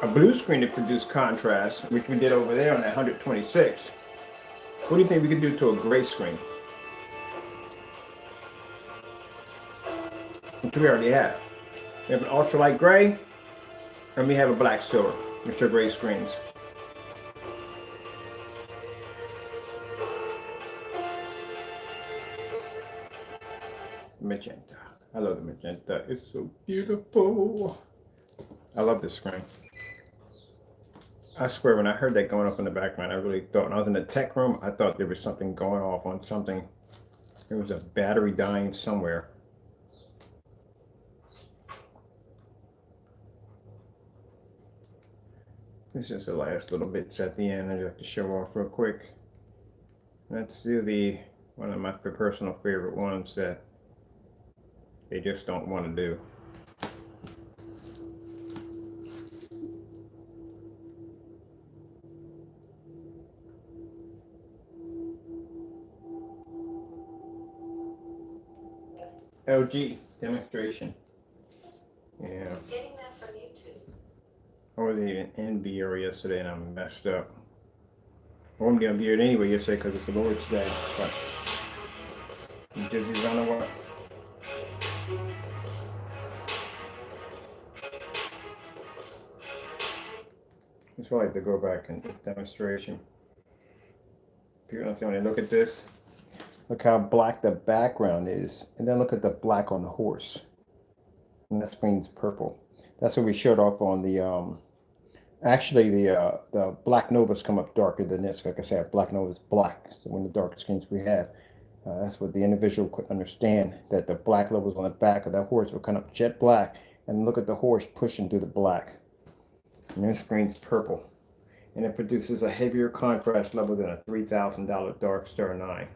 a blue screen to produce contrast, which we did over there on that 126, what do you think we can do to a gray screen? Which we already have. We have an ultralight gray, and we have a black silver, which are gray screens. Magenta. I love the magenta. It's so beautiful. I love this screen. I swear, when I heard that going off in the background, I really thought, when I was in the tech room, I thought there was something going off on something. There was a battery dying somewhere. This is the last little bits at the end I'd like to show off real quick. Let's do one of my personal favorite ones that they just don't want to do. LG demonstration. Yeah. Getting that from YouTube. I wasn't even in VR yesterday and I messed up. I wasn't going to VR anyway yesterday because it's the Lord's Day. But Disney's on the what? It's why I like to go back in this demonstration. People don't see when they look at this. Look how black the background is. And then look at the black on the horse. And that screen's purple. That's what we showed off on the actually the black novas come up darker than this. Like I said, black nova is black. So one of the darkest screens we have. That's what the individual could understand, that the black levels on the back of that horse will come up jet black. And look at the horse pushing through the black. And this screen's purple. And it produces a heavier contrast level than a $3,000 Dark Star 9.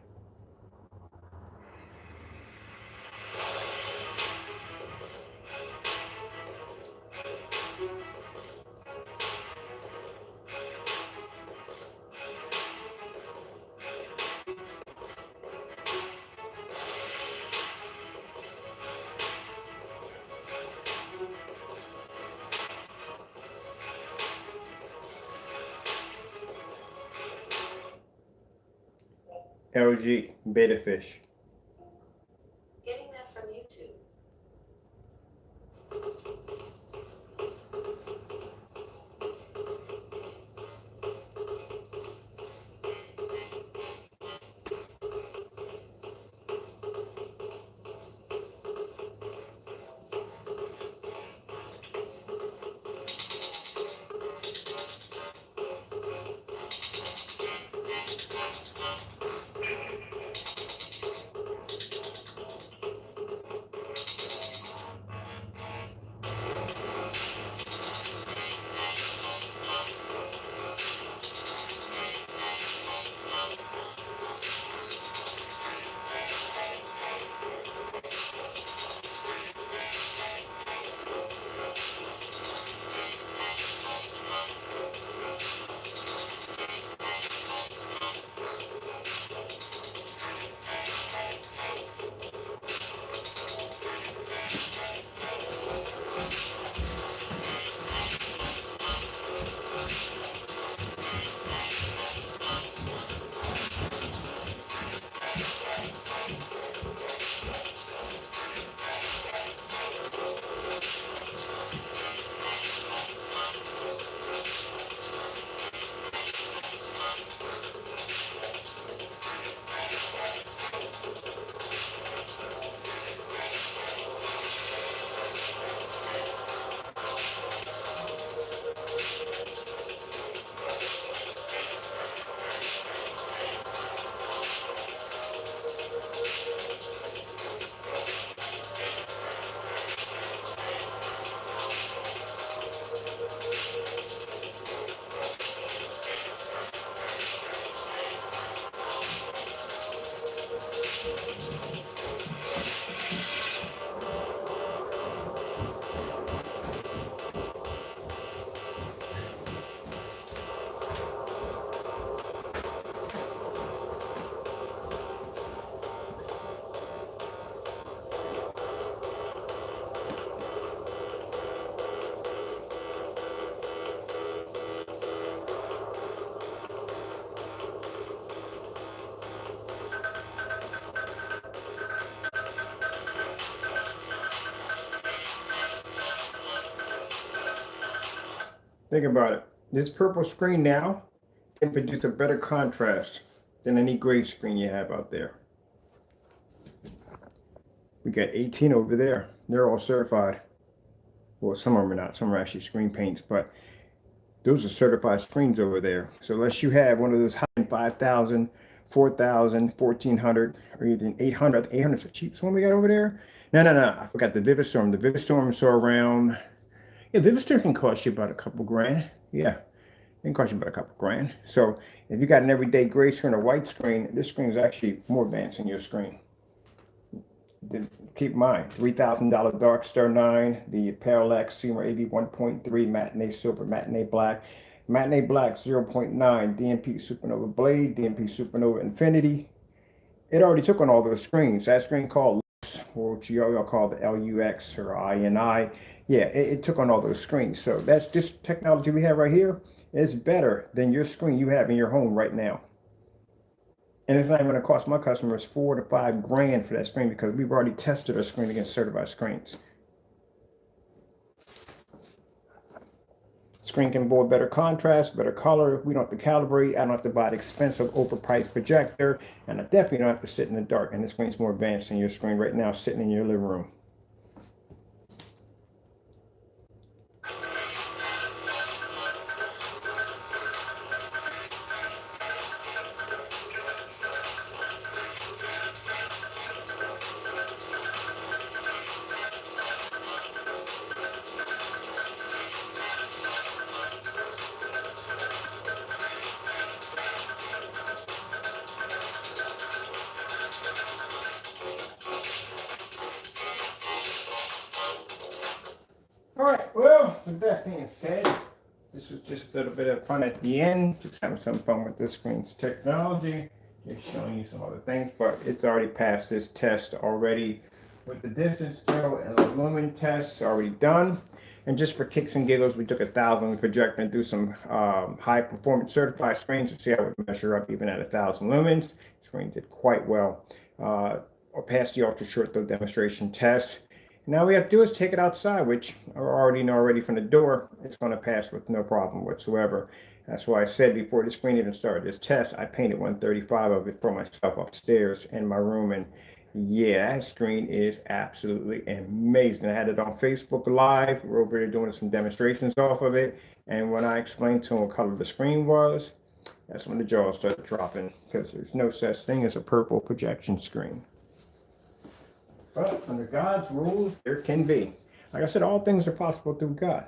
LG Beta Fish. Getting that from YouTube. Think about it. This purple screen now can produce a better contrast than any gray screen you have out there. We got 18 over there. They're all certified. Well, some of them are not. Some are actually screen paints, but those are certified screens over there. So unless you have one of those high-end 5,000, 4,000, 1,400, or even 800. 800 is the cheapest one we got over there. No. I forgot the Vivistorm. The Vivistorm saw around. Yeah, Vivistorm can cost you about a couple grand. Yeah, it can cost you about a couple grand. So if you got an everyday gray screen or white screen, this screen is actually more advanced than your screen. Keep in mind, $3,000 Darkstar 9, the Parallax Seymour AV 1.3 Matinee Silver, Matinee Black, 0.9, DMP Supernova Blade, DMP Supernova Infinity. It already took on all those screens. That screen called Lux, which you all call the LUX or INI. Yeah, it took on all those screens. So that's this technology we have right here is better than your screen you have in your home right now. And it's not even going to cost my customers $4 to $5 grand for that screen because we've already tested our screen against certified screens. Screen can board better contrast, better color. We don't have to calibrate. I don't have to buy an expensive, overpriced projector. And I definitely don't have to sit in the dark. And the screen's more advanced than your screen right now sitting in your living room. All right, well, with that being said, this was just a little bit of fun at the end. Just having some fun with this screen's technology. Just showing you some other things, but it's already passed this test already with the distance throw and the lumen tests already done. And just for kicks and giggles, we took 1,000 projector and do some high performance certified screens to see how it would measure up even at 1,000 lumens. The screen did quite well. Or passed the ultra short throw demonstration test. Now we have to do is take it outside, which I already know already from the door, it's going to pass with no problem whatsoever. That's why I said before the screen even started this test, I painted 135 of it for myself upstairs in my room. And yeah, that screen is absolutely amazing. I had it on Facebook Live. We're over there doing some demonstrations off of it. And when I explained to them what color the screen was, that's when the jaws started dropping because there's no such thing as a purple projection screen. But under God's rules, there can be. Like I said, all things are possible through God.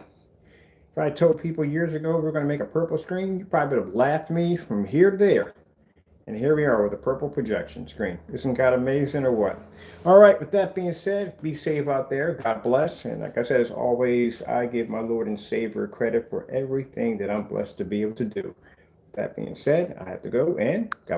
If I told people years ago we were going to make a purple screen, you probably would have laughed at me from here to there. And here we are with a purple projection screen. Isn't God amazing or what? All right, with that being said, be safe out there. God bless. And like I said, as always, I give my Lord and Savior credit for everything that I'm blessed to be able to do. With that being said, I have to go and God